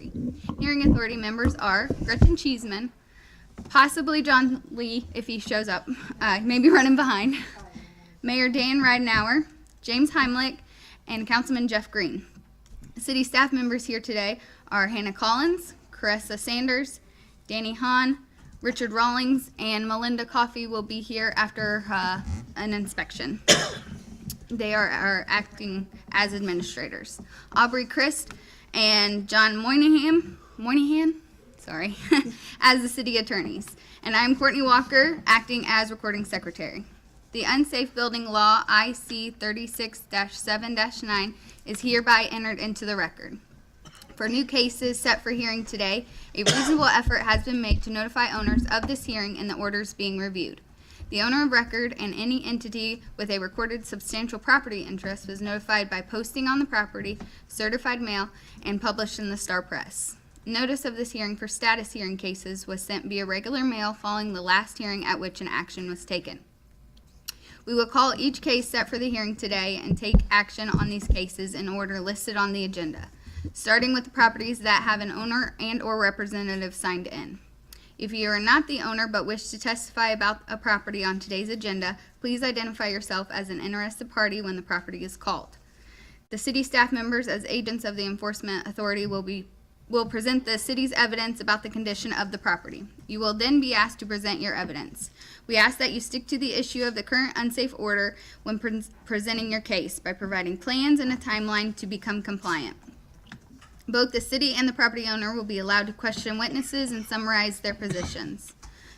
authority. Hearing authority members are Gretchen Cheeseman, possibly John Lee if he shows up, maybe running behind, Mayor Dan Ridenauer, James Heimlich, and Councilman Jeff Green. City staff members here today are Hannah Collins, Caressa Sanders, Danny Hahn, Richard Rawlings, and Melinda Coffey will be here after an inspection. They are acting as administrators. Aubrey Christ and John Moynihan, as the city attorneys. And I'm Courtney Walker, acting as recording secretary. The Unsafe Building Law IC 36-7-9 is hereby entered into the record. For new cases set for hearing today, a reasonable effort has been made to notify owners of this hearing and the orders being reviewed. The owner of record and any entity with a recorded substantial property interest was notified by posting on the property, certified mail, and published in the Star Press. Notice of this hearing for status hearing cases was sent via regular mail following the last hearing at which an action was taken. We will call each case set for the hearing today and take action on these cases in order listed on the agenda, starting with the properties that have an owner and or representative signed in. If you are not the owner but wish to testify about a property on today's agenda, please identify yourself as an interested party when the property is called. The city staff members as agents of the enforcement authority will present the city's evidence about the condition of the property. You will then be asked to present your evidence. We ask that you stick to the issue of the current unsafe order when presenting your case by providing plans and a timeline to become compliant. Both the city and the property owner will be allowed to question witnesses and summarize their positions.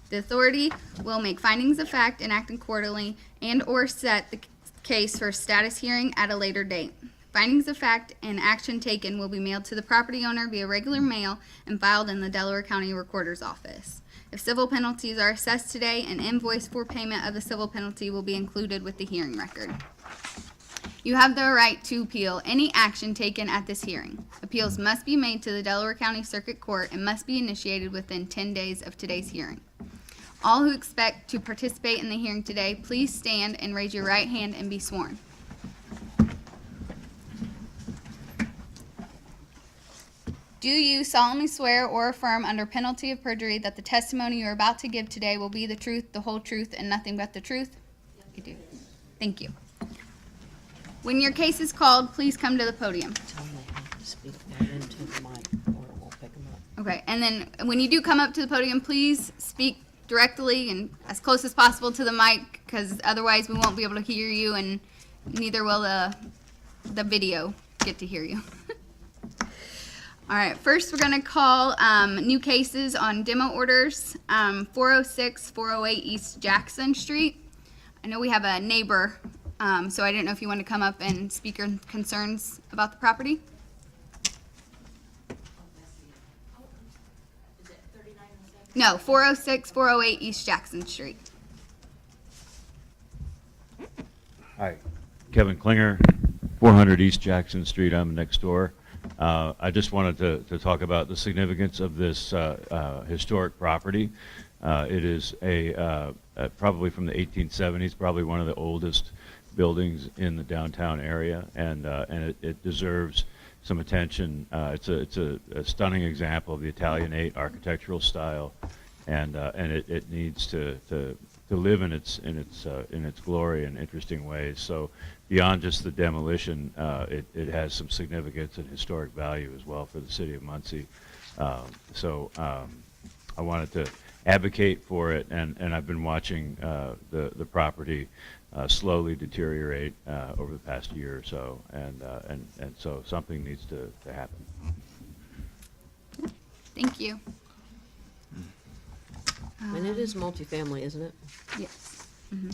The authority will make findings of fact and act accordingly and or set the case for a status hearing at a later date. Findings of fact and action taken will be mailed to the property owner via regular mail and filed in the Delaware County Recorder's Office. If civil penalties are assessed today, an invoice for payment of the civil penalty will be included with the hearing record. You have the right to appeal any action taken at this hearing. Appeals must be made to the Delaware County Circuit Court and must be initiated within 10 days of today's hearing. All who expect to participate in the hearing today, please stand and raise your right hand and be sworn. Do you solemnly swear or affirm under penalty of perjury that the testimony you are about to give today will be the truth, the whole truth, and nothing but the truth? You do. Thank you. When your case is called, please come to the podium. Tell them they have to speak right into the mic or it won't pick them up. Okay, and then when you do come up to the podium, please speak directly and as close as possible to the mic, because otherwise we won't be able to hear you, and neither will the video get to hear you. All right, first we're going to call new cases on demo orders, 406, 408 East Jackson Street. I know we have a neighbor, so I didn't know if you want to come up and speak your concerns about the property. No, 406, 408 East Jackson Street. Hi, Kevin Klinger, 400 East Jackson Street. I'm next door. I just wanted to talk about the significance of this historic property. It is probably from the 1870s, probably one of the oldest buildings in the downtown area, and it deserves some attention. It's a stunning example of the Italianate architectural style, and it needs to live in its glory in interesting ways. So beyond just the demolition, it has some significance and historic value as well for the city of Muncie. So I wanted to advocate for it, and I've been watching the property slowly deteriorate over the past year or so, and so something needs to happen. Thank you. And it is multifamily, isn't it? Yes. Mm-hmm.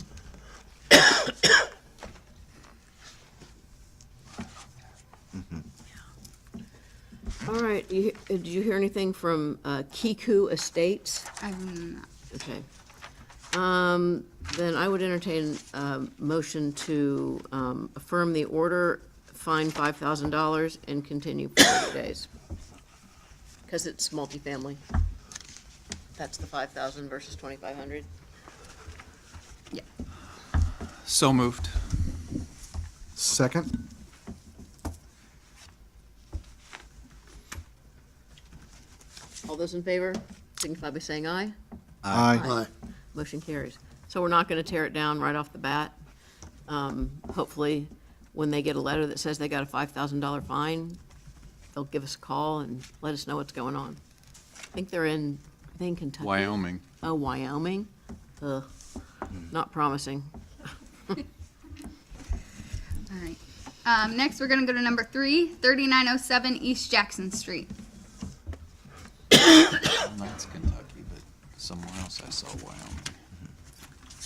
All right, did you hear anything from Kiku Estates? I'm not. Okay. Then I would entertain a motion to affirm the order, fine $5,000, and continue for 30 days. Because it's multifamily. That's the 5,000 versus 2,500. Yeah. So moved. Second. All those in favor signify by saying aye. Aye. Motion carries. So we're not going to tear it down right off the bat. Hopefully, when they get a letter that says they got a $5,000 fine, they'll give us a call and let us know what's going on. I think they're in Kentucky. Wyoming. Oh, Wyoming? Ugh, not promising. All right. Next, we're gonna go to number 3, 3907 East Jackson Street. That's Kentucky, but somewhere else I saw Wyoming.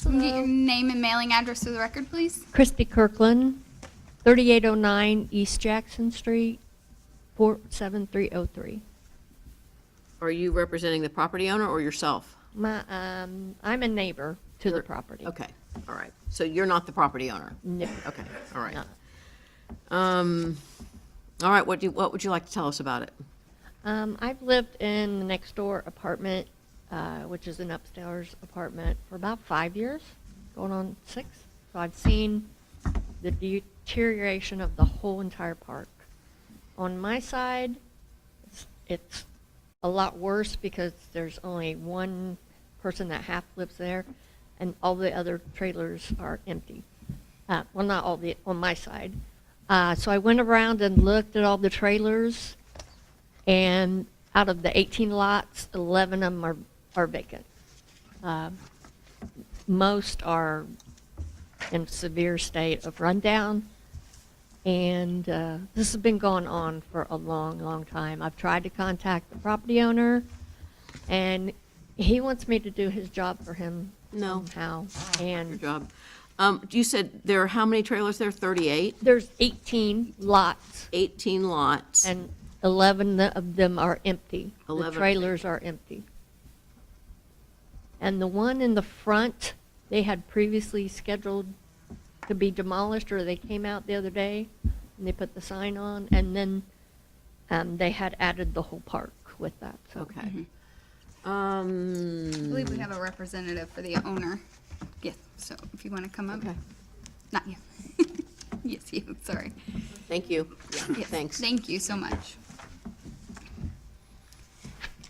Can you get your name and mailing address for the record, please? Christy Kirkland, 3809 East Jackson Street, 47303. Are you representing the property owner or yourself? I'm a neighbor to the You're- property. Okay, all right. So you're not the property owner? No. Okay, all right. No. All right, what would you like to tell us about it? I've lived in the next door apartment, which is an upstairs apartment, for about 5 years, going on 6. So I've seen the deterioration of the whole entire park. On my side, it's a lot worse because there's only one person that half lives there, and all the other trailers are empty. Well, not all on my side. So I went around and looked at all the trailers, and out of the 18 lots, 11 of them are vacant. Most are in severe state of rundown, and this has been going on for a long, long time. I've tried to contact the property owner, and he wants me to do his job for him No. somehow. Your And job. You said there are how many trailers there? 38? there's 18 lots, 18 lots. and 11 of them are empty. The 11. trailers are empty. And the one in the front, they had previously scheduled to be demolished, or they came out the other day and they put the sign on, and then they had added the whole park with that. So Okay. I believe we have a representative for the owner. Yes, so if you want to come up. Okay. Not you. Yes, you, sorry. Thank you. Yeah, Yes, thanks. Thank you so much.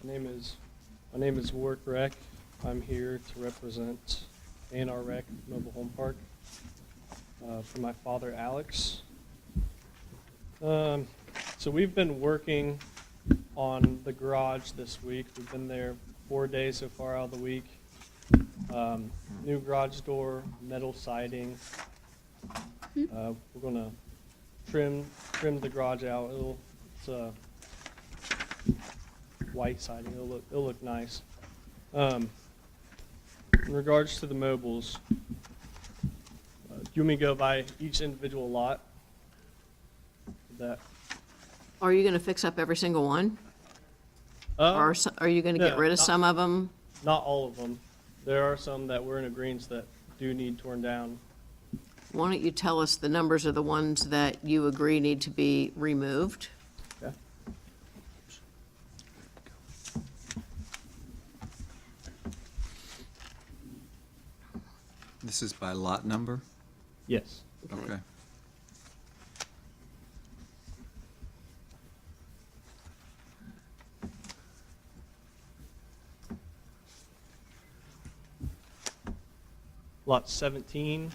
My name is Warwick Reck. I'm here to represent A&R Rec Mobile Home Park for my father, Alex. So we've been working on the garage this week. We've been there 4 days so far out of the week. New garage door, metal siding. We're gonna trim the garage out. It's white siding. It'll look nice. In regards to the mobiles, do you want me to go by each individual lot? That Are you going to fix up every single one? Or are you going to get no, rid of not- some of them? not all of them. There are some that we're in agreement that do need torn down. Why don't you tell us the numbers of the ones that you agree need to be removed? Okay. This is by lot number? Yes. Okay. Lot 17.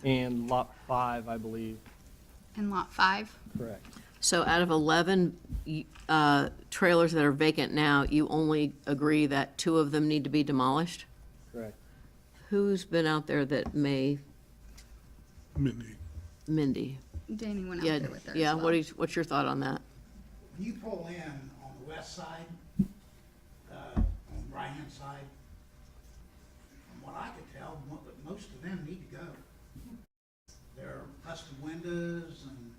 And lot 5, I believe. And lot 5. Correct. So out of 11 trailers that are vacant now, you only agree that 2 of them need to be demolished? Correct. Who's been out there that may, Mindy. Mindy? Danny went out Yeah, there with her yeah, as well. what's your thought on that? When you pull in on the west side, on the right-hand side, from what I could tell, most of them need to go. There are busted windows and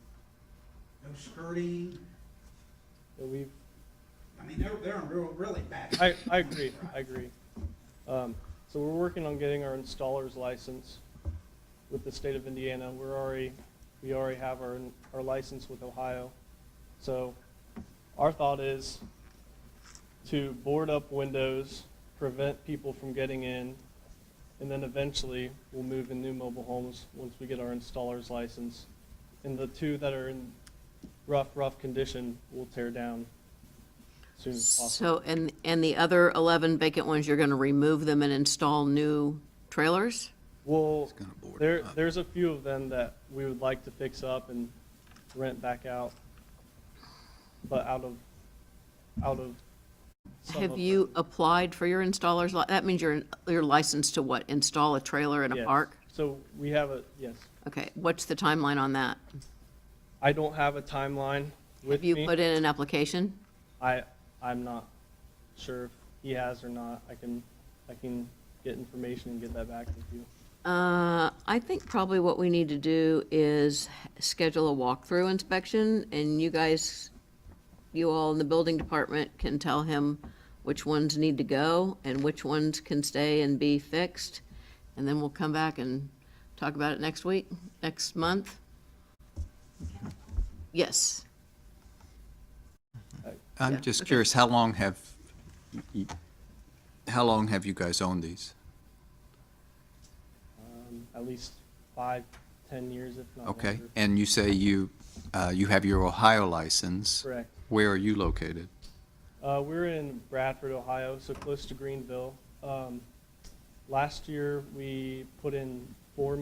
no skirting. So we've, I mean, they're in really bad. I agree, I agree. So we're working on getting our installer's license with the state of Indiana. We already have our license with Ohio. So our thought is to board up windows, prevent people from getting in, and then eventually we'll move in new mobile homes once we get our installer's license. And the two that are in rough condition, we'll tear down as soon as possible. So, and the other 11 vacant ones, you're going to remove them and install new trailers? Well, gonna board it up. there's a few of them that we would like to fix up and rent back out. But out of some Have of you them- applied for your installer's, that means you're licensed to what, install a trailer in a Yes. park? So we have yes. Okay, what's the timeline on that? I don't have a timeline with Have you me. put in an application? I'm not sure if he has or not. I can get information and get that back with you. I think probably what we need to do is schedule a walkthrough inspection, and you all in the building department can tell him which ones need to go and which ones can stay and be fixed. And then we'll come back and talk about it next month. Yes. Yeah, I'm just okay. curious, how long have you guys owned these? At least 5-10 years, if not Okay, longer. and you say you have your Ohio license. Correct. Where are you located? We're in Bradford, Ohio, so close to Greenville. Last year, we put in 4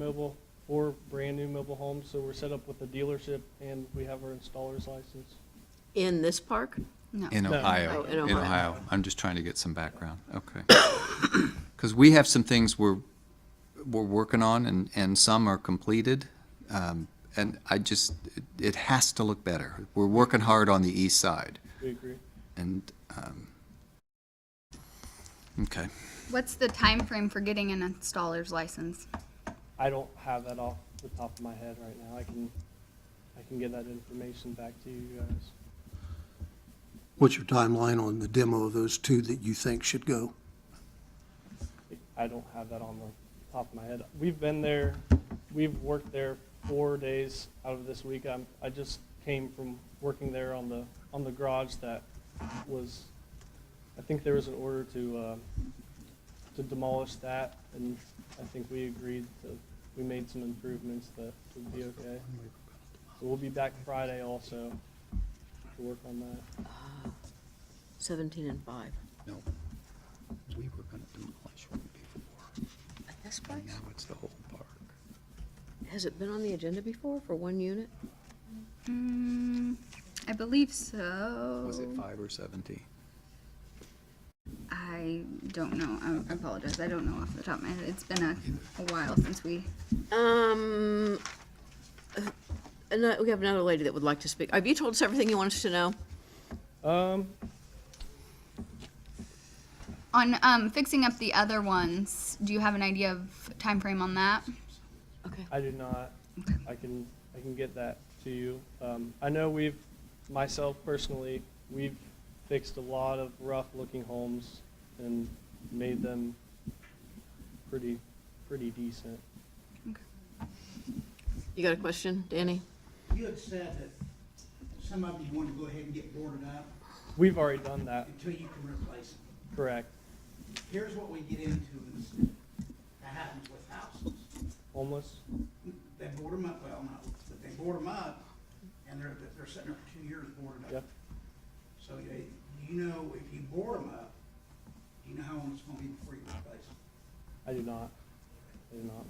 brand-new mobile homes, so we're set up with a dealership, and we have our installer's license. In this park? No. In No. Ohio. Oh, in Ohio. I'm just trying to get some background. Okay. Because we have some things we're working on, and some are completed. And it has to look better. We're working hard on the east side. We agree. And, okay. What's the time frame for getting an installer's license? I don't have that off the top of my head right now. I can get that information back to you guys. What's your timeline on the demo of those two that you think should go? I don't have that on the top of my head. We've been there, we've worked there 4 days out of this week. I just came from working there on the garage that was, I think there was an order to demolish that, and I think we agreed we made some improvements that would be okay. So we'll be back Friday also to work on that. 17 and 5. No, we were going to demolish one before. At this And place? now it's the whole park. Has it been on the agenda before for one unit? I believe so. Was it 5 or 17? I don't know. I apologize. I don't know off the top of my head. It's been a while since we. We have another lady that would like to speak. Have you told us everything you want us to know? On fixing up the other ones, do you have an idea of time frame on that? Okay. I do not. I can get that to you. I know myself personally, we've fixed a lot of rough-looking homes and made them pretty decent. You got a question, Danny? You had said that some of you want to go ahead and get boarded up We've already done that. until you can replace them. Correct. Here's what we get into in the city. That happens with houses. Homeless. They board them up, well, no, but they board them up, and they're sitting there for 2 years boarded up. Yep. So you know, if you board them up, you know how long it's gonna be before you replace them. I do not.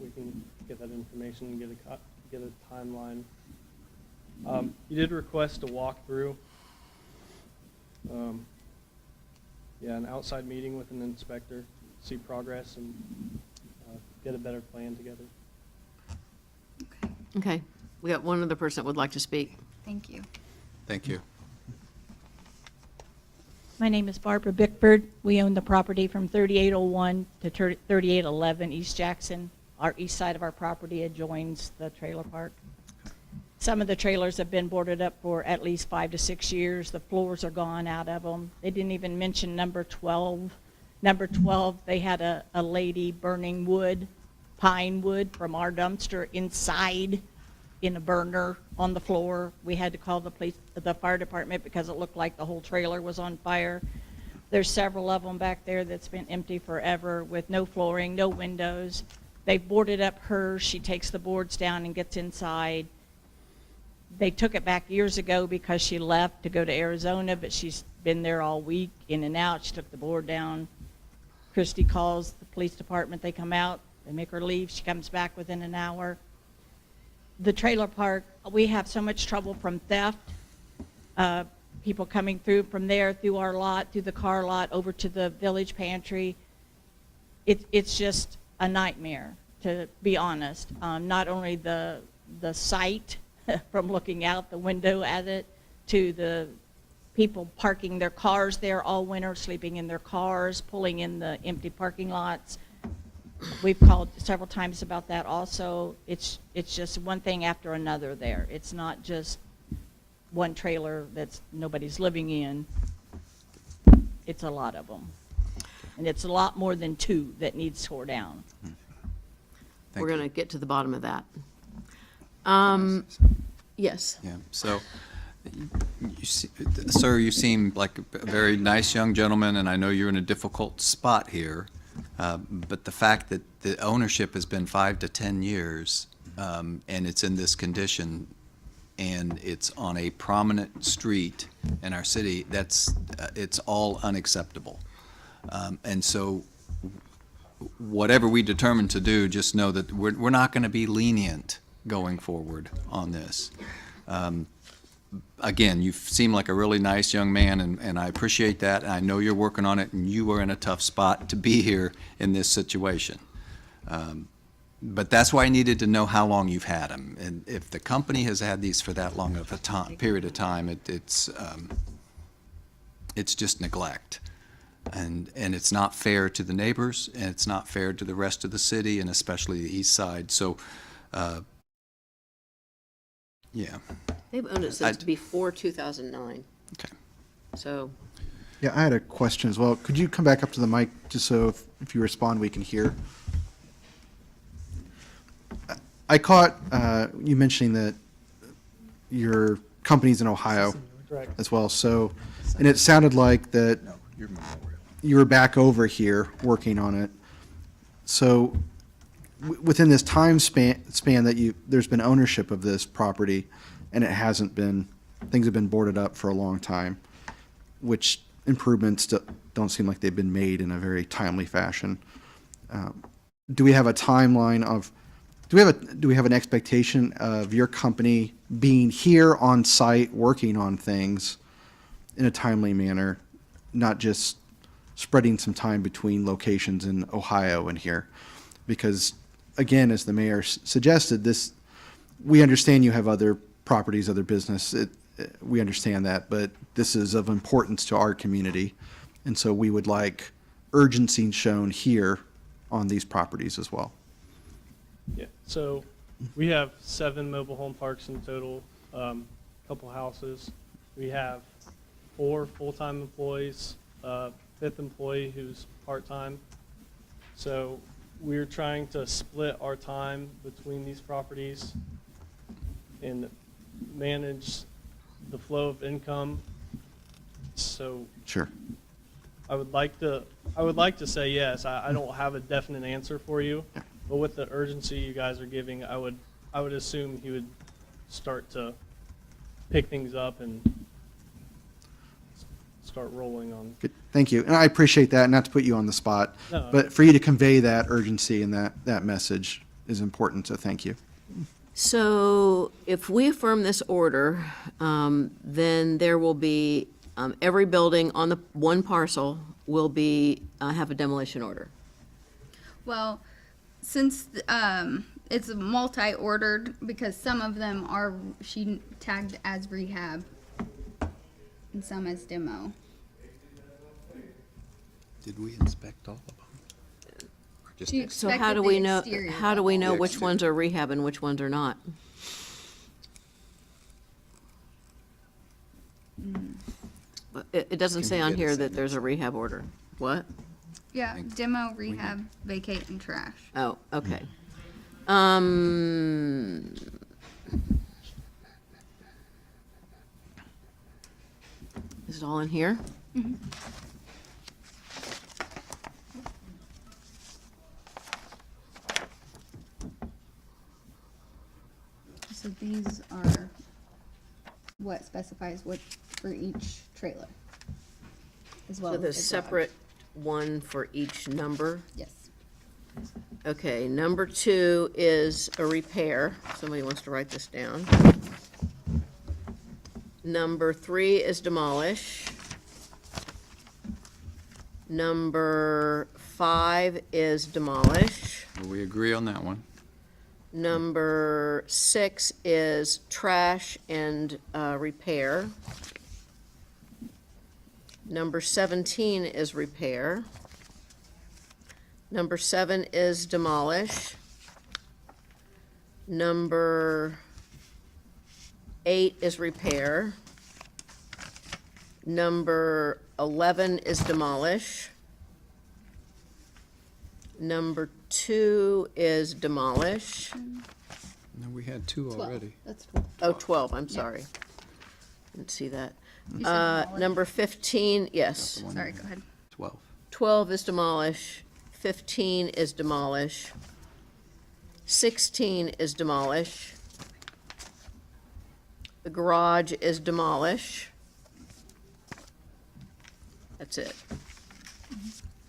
We can get that information and get a timeline. You did request a walkthrough. Yeah, an outside meeting with an inspector, see progress and get a better plan together. Okay. Okay. We got one other person that would like to speak. Thank you. Thank you. My name is Barbara Bickford. We own the property from 3801 to 3811 East Jackson. Our east side of our property adjoins the trailer park. Some of the trailers have been boarded up for at least 5 to 6 years. The floors are gone out of them. They didn't even mention number 12. Number 12, they had a lady burning wood, pine wood from our dumpster inside in a burner on the floor. We had to call the fire department because it looked like the whole trailer was on fire. There's several of them back there that's been empty forever with no flooring, no windows. They've boarded up hers. She takes the boards down and gets inside. They took it back years ago because she left to go to Arizona, but she's been there all week, in and out. She took the board down. Christy calls the police department. They come out. They make her leave. She comes back within an hour. The trailer park, we have so much trouble from theft. People coming through from there, through our lot, through the car lot, over to the village pantry. It's just a nightmare, to be honest. Not only the sight from looking out the window at it, to the people parking their cars there all winter, sleeping in their cars, pulling in the empty parking lots. We've called several times about that also. It's just one thing after another there. It's not just one trailer that's nobody's living in. It's a lot of them. And it's a lot more than 2 that needs tore down. Thank We're you. going to get to the bottom of that. Yes. Yeah, so, sir, you seem like a very nice young gentleman, and I know you're in a difficult spot here, but the fact that the ownership has been 5 to 10 years, and it's in this condition, and it's on a prominent street in our city, it's all unacceptable. And so, whatever we determine to do, just know that we're not going to be lenient going forward on this. Again, you seem like a really nice young man, and I appreciate that, and I know you're working on it, and you are in a tough spot to be here in this situation. But that's why I needed to know how long you've had them. And if the company has had these for that long of a period of time, it's just neglect. And it's not fair to the neighbors, and it's not fair to the rest of the city, and especially the east side. So, yeah, They've owned it since before 2009. okay. So, Yeah, I had a question as well. Could you come back up to the mic just so if you respond, we can hear? I caught you mentioning that your company's in Ohio Correct. as well. So, and it sounded like that you were back over here working on it. So, within this time span that there's been ownership of this property, and it hasn't been, things have been boarded up for a long time, which improvements don't seem like they've been made in a very timely fashion. Do we have a timeline of, do we have an expectation of your company being here on site working on things in a timely manner, not just spreading some time between locations in Ohio and here? Because again, as the mayor suggested, we understand you have other properties, other business. We understand that, but this is of importance to our community. And so we would like urgency shown here on these properties as well. Yeah, so we have 7 mobile home parks in total, couple houses. We have 4 full-time employees, 5th employee who's part-time. So we're trying to split our time between these properties and manage the flow of income. So Sure. I would like to say yes. I don't have a definite answer for you, but with the urgency you guys are giving, I would assume he would start to pick things up and start rolling on. Good. Thank you. And I appreciate that, not to put you on the spot, No. but for you to convey that urgency and that message is important, so thank you. so if we affirm this order, then there will be, every building on the one parcel will be, have a demolition order. Well, since it's multi-ordered, because some of them are, she tagged as rehab and some as demo. Did we inspect all of them? Or just She ex- So how Expected do the we know, exterior how do we know The which exterior. ones are rehab and which ones are not? it doesn't Can say you on get a here that sentence? there's a rehab order. What? Yeah, demo, rehab, vacate, and trash. Oh, okay. Is it all in here? So these are what specifies what for each trailer, as well So as there's the garage. separate one for each number? Yes. Okay, number 2 is a repair. Somebody wants to write this down. Number 3 is demolish. Number 5 is demolish. We agree on that one. Number 6 is trash and repair. Number 17 is repair. Number 7 is demolish. Number 8 is repair. Number 11 is demolish. Number 2 is demolish. No, we had 2 already. That's 12. Oh, 12, I'm sorry. Didn't see that. You said demolish? Number 15, yes. The one- Sorry, go ahead. 12. 12 is demolish. 15 is demolish. 16 is demolish. The garage is demolish. That's it.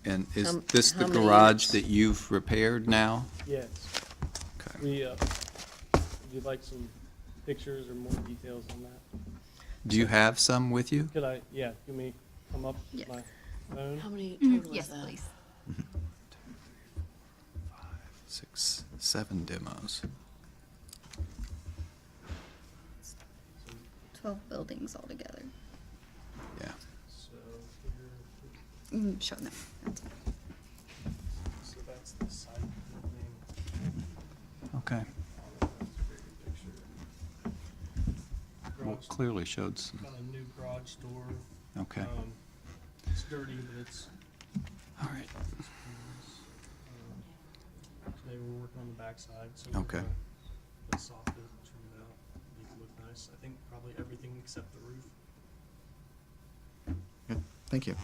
And is How- this the how many garage units? that you've repaired now? Yes. Okay. We, would you like some pictures or more details on that? Do you have some with you? Could I, yeah, you may come up Yes. with my phone? How many total is Yes, that? please. 6, 7 demos. 12 buildings altogether. Yeah. So here, Show them. That's fine. so that's the site building. Okay. That's a very good picture. Well, Garage, clearly showed some. got a new garage door. Okay. It's dirty, but it's, All right. today we're working on the backside, so. Okay. The soffit, trim it out, make it look nice. I think probably everything except the roof. Good, thank you.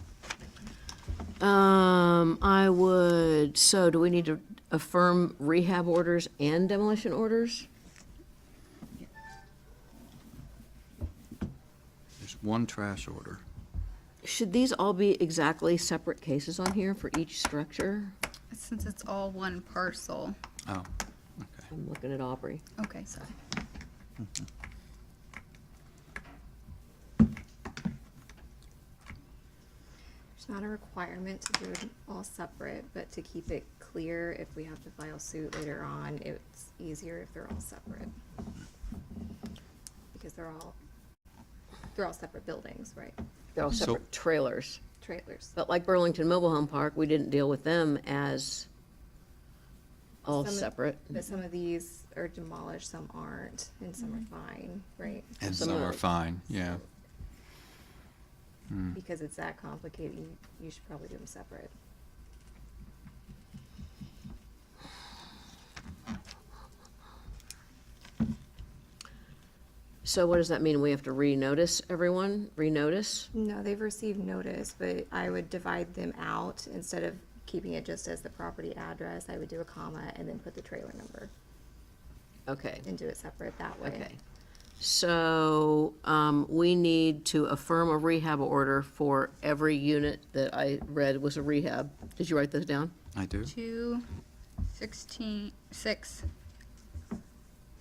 I would, so do we need to affirm rehab orders and demolition orders? There's one trash order. Should these all be exactly separate cases on here for each structure? Since it's all one parcel. Oh, okay. I'm looking at Aubrey. Okay, sorry. It's not a requirement to do it all separate, but to keep it clear, if we have to file suit later on, it's easier if they're all separate. Because they're all separate buildings, right? They're all So- separate trailers. Trailers. But like Burlington Mobile Home Park, we didn't deal with them as all Some of- separate. But some of these are demolished, some aren't, and some are fine, right? And Some some are- are fine, yeah. Because it's that complicated, you should probably do them separate. So what does that mean? We have to renotice everyone? Renotice? No, they've received notice, but I would divide them out. Instead of keeping it just as the property address, I would do a comma and then put the trailer number Okay, and do it separate that way. okay. So, we need to affirm a rehab order for every unit that I read was a rehab. Did you write those down? I do. 2, 16, 6,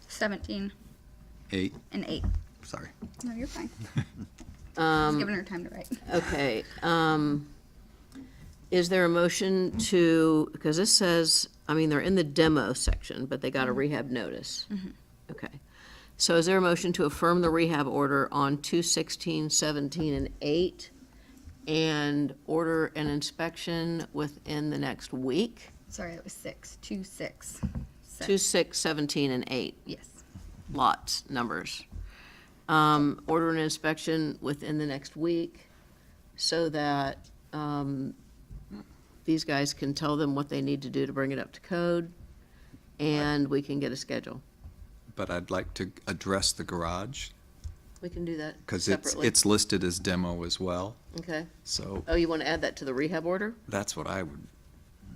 17, 8, and 8. sorry. No, you're fine. Just giving her time to write. Okay, is there a motion to, because this says, I mean, they're in the demo section, but they got a rehab notice. Okay. So is there a motion to affirm the rehab order on 2/16, 17, and 8, and order an inspection within the next week? Sorry, that was 6. 2, 6. 2/6, 17, and 8, Yes. lots, numbers. Order an inspection within the next week. so that these guys can tell them what they need to do to bring it up to code, and we can get a schedule. But I'd like to address the garage, We can do that because separately. it's listed as demo as well, Okay. so Oh, you want to add that to the rehab order? that's what I would,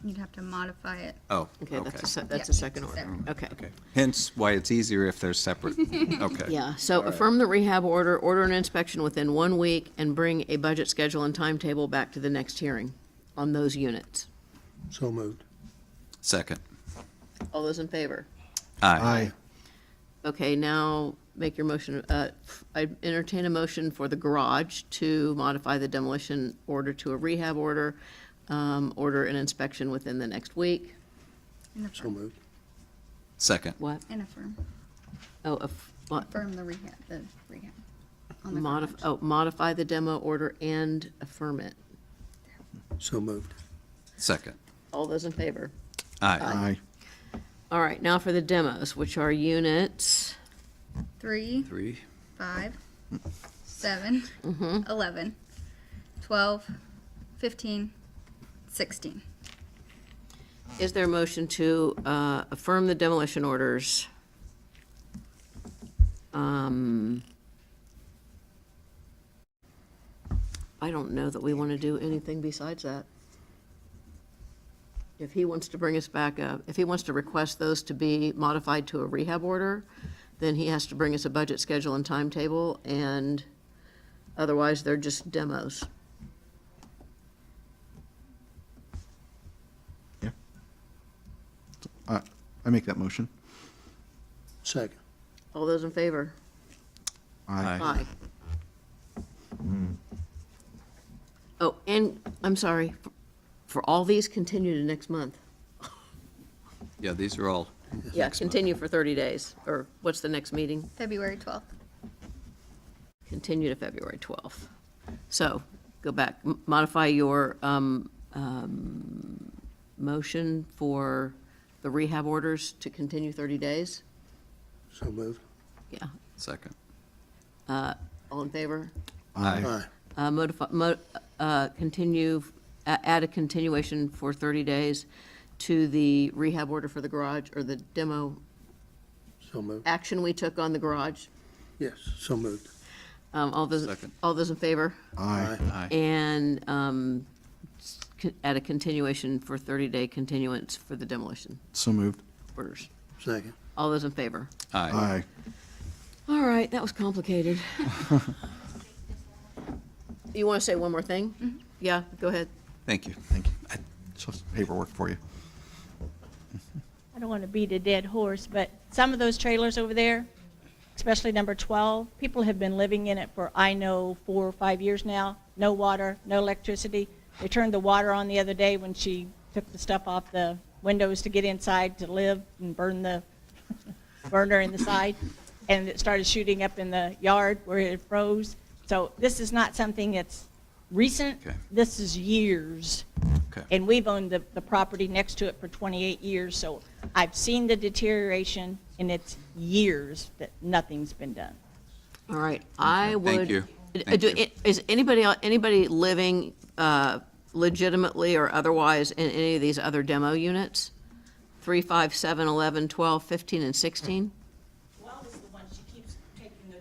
You'd have to modify it. oh, Okay, okay. that's a Yeah, second order. separate. Okay. Okay, hence why it's easier if they're separate. Okay. Yeah, so affirm the rehab order, order an inspection within 1 week, and bring a budget schedule and timetable back to the next hearing on those units. So moved. Second. All those in favor? Aye. Okay, now make your motion, I entertain a motion for the garage to modify the demolition order to a rehab order, order an inspection within the next week. And So affirm. moved. Second. What? And affirm. Oh, what? Affirm the rehab, on the garage. Modify the demo order and affirm it. So moved. Second. All those in favor? Aye. All right, now for the demos, which are units, 3, 3. 5, 7, 11, 12, 15, 16. is there a motion to affirm the demolition orders? I don't know that we want to do anything besides that. If he wants to bring us back if he wants to request those to be modified to a rehab order, then he has to bring us a budget schedule and timetable, and otherwise, they're just demos. I make that motion. Second. All those in favor? Aye. Oh, and, I'm sorry, for all these, continue to next month. Yeah, these are all. Yeah, next month. continue for 30 days, or what's the next meeting? February 12th. Continue to February 12th. So, go back, modify your motion for the rehab orders to continue 30 days? So moved. Yeah. Second. All in favor? Aye. Continue, add a continuation for 30 days to the rehab order for the garage, or the demo So moved. action we took on the garage. Yes, so moved. All those, Second. all those in favor? Aye. Aye. And add a continuation for 30-day continuance for the demolition So moved. orders. Second. All those in favor? Aye. Aye. All right, that was complicated. You want to say one more thing? Yeah, go ahead. Thank you. Thank you. Just paperwork for you. I don't want to beat a dead horse, but some of those trailers over there, especially number 12, people have been living in it for, I know, 4 or 5 years now. No water, no electricity. They turned the water on the other day when she took the stuff off the windows to get inside to live and burn the burner in the side. And it started shooting up in the yard where it froze. So this is not something that's recent. Okay. This is years. Okay. And we've owned the property next to it for 28 years, so I've seen the deterioration, and it's years that nothing's been done. All right, I would. Thank you. Uh, do- Thank you. Is anybody living legitimately or otherwise in any of these other demo units? 3, 5, 7, 11, 12, 15, and 16? Well, is the one, she keeps taking the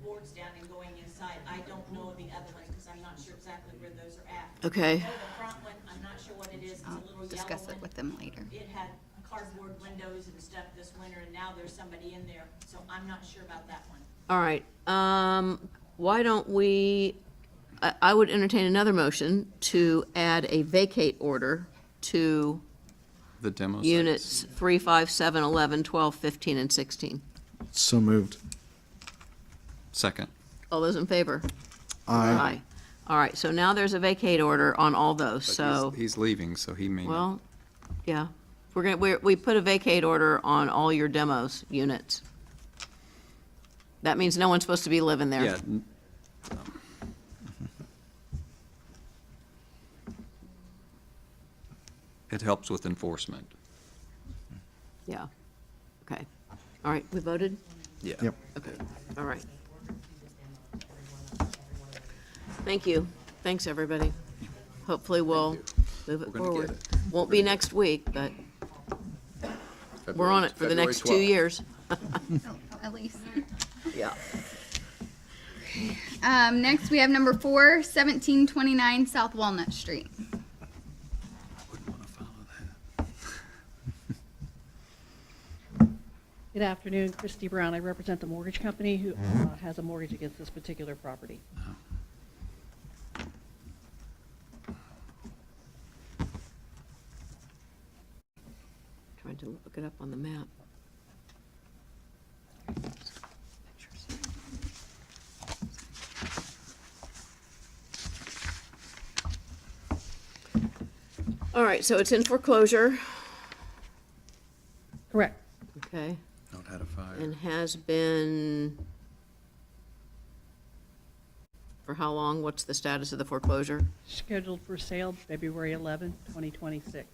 boards down and going inside. I don't know the other ones, because I'm not sure exactly where those are at. Okay. The front one, I'm not sure what it is, it's a I'll little yellow discuss it one. with them later. It had cardboard windows and stuff this winter, and now there's somebody in there, so I'm not sure about that one. All right, why don't we, I would entertain another motion to add a vacate order to The demo sites. units 3, 5, 7, 11, 12, 15, and 16. So moved. Second. All those in favor? Aye. All right, so now there's a vacate order on all those, But so, he's leaving, so he may not. well, yeah. We put a vacate order on all your demos units. That means no one's supposed to be living there. Yeah. It helps with enforcement. Yeah. Okay. All right, we voted? Yeah. Yep. Okay, all right. Thank you. Thanks, everybody. Hopefully we'll move it We're gonna get forward. it. Won't be next week, but we're on it for the February next 2 12th. years. At least. Yeah. Next, we have number 4, 1729 South Walnut Street. Wouldn't wanna follow that. Good afternoon, Christy Brown. I represent the mortgage company who has a mortgage against this particular property. Trying to look it up on the map. All right, so it's in foreclosure, Correct. okay, Not had a fire. and has been for how long? What's the status of the foreclosure? Scheduled for sale February 11, 2026.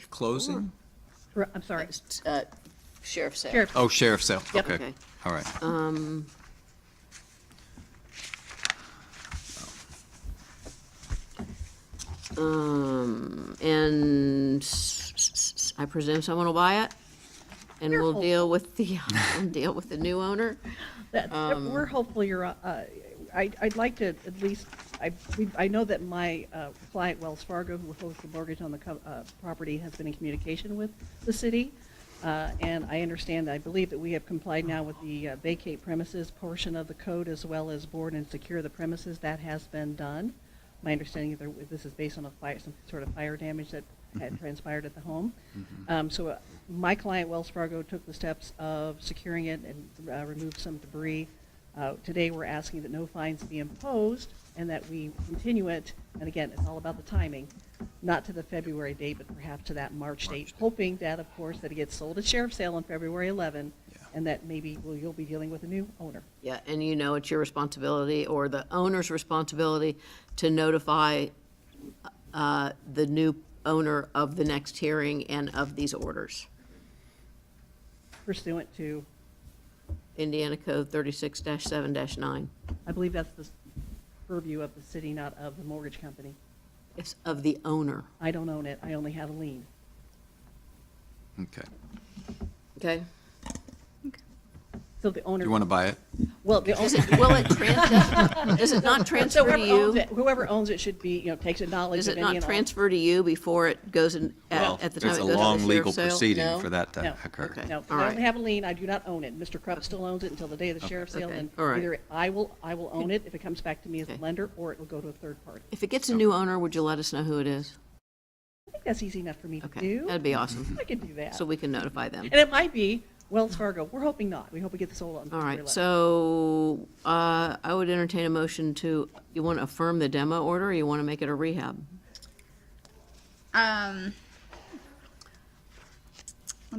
Closing? I'm sorry. Sheriff's sale. Sheriff, Oh, sheriff's sale, Yep. okay, Okay. all right. And I presume someone will buy it? And we'll Careful. deal with the, deal with the new owner? we're hopeful I'd like to at least, I know that my client Wells Fargo, who holds the mortgage on the property, has been in communication with the city. And I understand, I believe that we have complied now with the vacate premises portion of the code as well as board and secure the premises. That has been done. My understanding is this is based on a fire, some sort of fire damage that had transpired at the home. So my client, Wells Fargo, took the steps of securing it and removed some debris. Today, we're asking that no fines be imposed and that we continue it, and again, it's all about the timing, not to the February date, but perhaps to that March date, hoping that, of course, that it gets sold at sheriff's sale on February 11, and that maybe you'll be dealing with a new owner. Yeah, and you know it's your responsibility or the owner's responsibility to notify the new owner of the next hearing and of these orders. Pursuant to, Indiana Code 36-7-9. I believe that's the purview of the city, not of the mortgage company. It's of the owner, I don't own it, I only have a lien. Okay. okay? So the owner. You want to buy it? Well, the Does owner. it, will it does it not transfer to you? Whoever owns it should be, takes a knowledge Does of it any not and all. transfer to you before it goes in, Well, at the time it it's a goes to the long legal sheriff's sale? proceeding No? for that to No. occur. Okay. No, All I right. only have a lien, I do not own it. Mr. Krupp still owns it until the day of the sheriff's sale, Okay. and All right. either I will own it if it comes back to me as a Okay. lender, or it will go to a third party. If it gets a new owner, would you let us know who it is? I think that's easy enough for me to Okay, do. that'd be awesome, I can do that. so we can notify them. And it might be Wells Fargo. We're hoping not. We hope we get this sold on All February right, 11th. so I would entertain a motion to, you want to affirm the demo order, or you want to make it a rehab? Let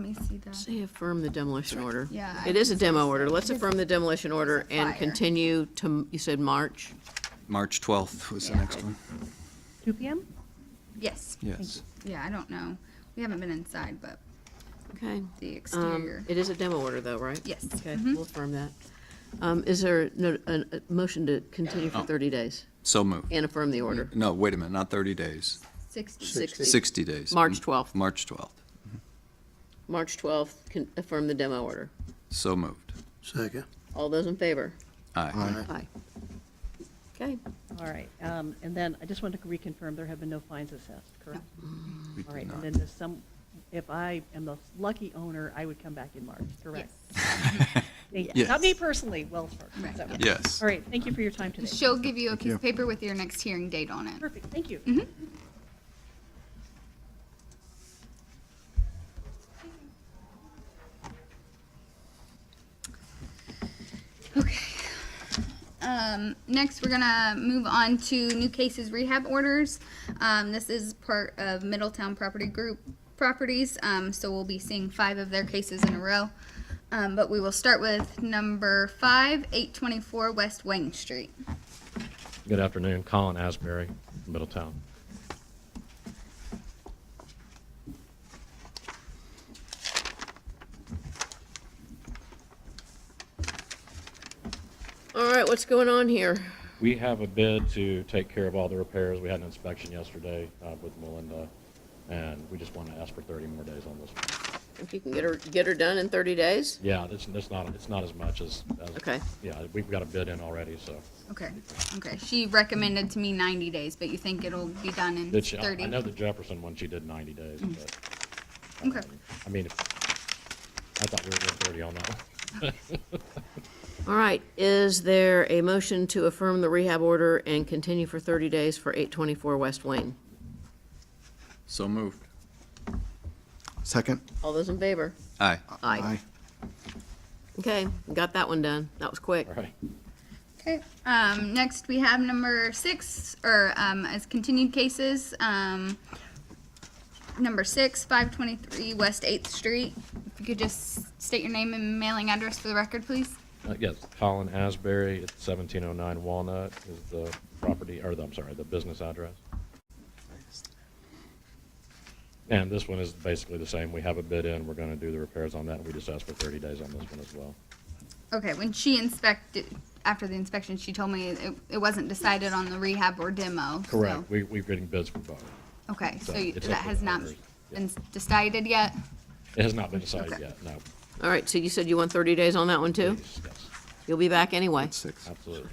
me see the. Say affirm the demolition order. Yeah, I It is a would say demo so. order. Let's affirm the demolition order and fire. continue to, you said March? March 12th was the Yeah. next one. 2 p.m.? Yes. Yes. Yeah, I don't know. We haven't been inside, but Okay. the exterior. It is a demo order, though, right? Yes. Okay, Mhm. we'll affirm that. Is there a motion to continue for 30 days So moved. and affirm the order? No, wait a minute, not 30 days, 60. 60 days. March 12th. March 12th. March 12th, affirm the demo order. So moved. Second. All those in favor? Aye. Aye. Okay. All right. And then I just wanted to reconfirm there have been no fines assessed, correct? We All did right. not. And then there's if I am the lucky owner, I would come back in March, correct? Thank you. Yes. Not me personally, Wells Fargo. Right. So- Yes. All right. Thank you for your time today. She'll give you a piece you. of paper with your next hearing date on it. Perfect. Thank you. Okay. Next, we're gonna move on to new cases rehab orders. This is part of Middletown Property Group properties, so we'll be seeing 5 of their cases in a row. But we will start with number 5, 824 West Wayne Street. Good afternoon, Colin Asbury, Middletown. All right, what's going on here? We have a bid to take care of all the repairs. We had an inspection yesterday with Melinda, and we just want to ask for 30 more days on this one. If you can get her done in 30 days? Yeah, it's not as much as. Okay. Yeah, we've got a bid in already, so. Okay, okay. She recommended to me 90 days, but you think it'll be done in Did she- 30? I know the Jefferson one, she did 90 days, but. Okay. I mean, I thought we were doing 30 on that one. All right, is there a motion to affirm the rehab order and continue for 30 days for 824 West Wayne? So moved. Second? All those in favor? Aye. Aye. Okay, we got that one done. That was quick. All right. Okay, next we have number 6, or, as continued cases, number 6, 523 West 8th Street. If you could just state your name and mailing address for the record, please. Yes, Colin Asbury at 1709 Walnut is the property, or the business address. And this one is basically the same. We have a bid in, we're gonna do the repairs on that, and we just asked for 30 days on this one as well. Okay, when she inspected, after the inspection, she told me it wasn't decided on the rehab or demo. so- Correct, we're getting bids for both. Okay, so So it's that up to has the not owners. been decided yet? It has not been decided Okay. yet, no. All right, so you said you want 30 days on that one, too? Please, yes, You'll be back anyway. 6. absolutely.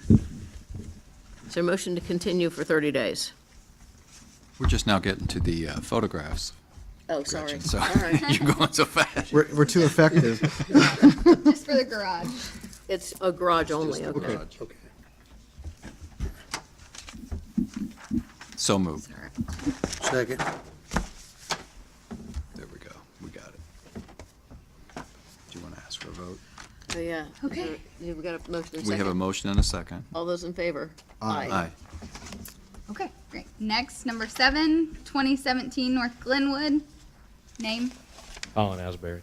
Is there a motion to continue for 30 days? We're just now getting to the photographs, Oh, sorry. Gretchen, so All right. you're going so fast. We're too effective. Just for the garage. It's a garage only, okay. Garage. So moved. Second? There we go. We got it. Do you want to ask for a vote? Oh, yeah. Okay. We've got a motion and We have a second. motion and a second. All those in favor? Aye. Okay, great. Next, number 7, 2017 North Glenwood. Name? Colin Asbury.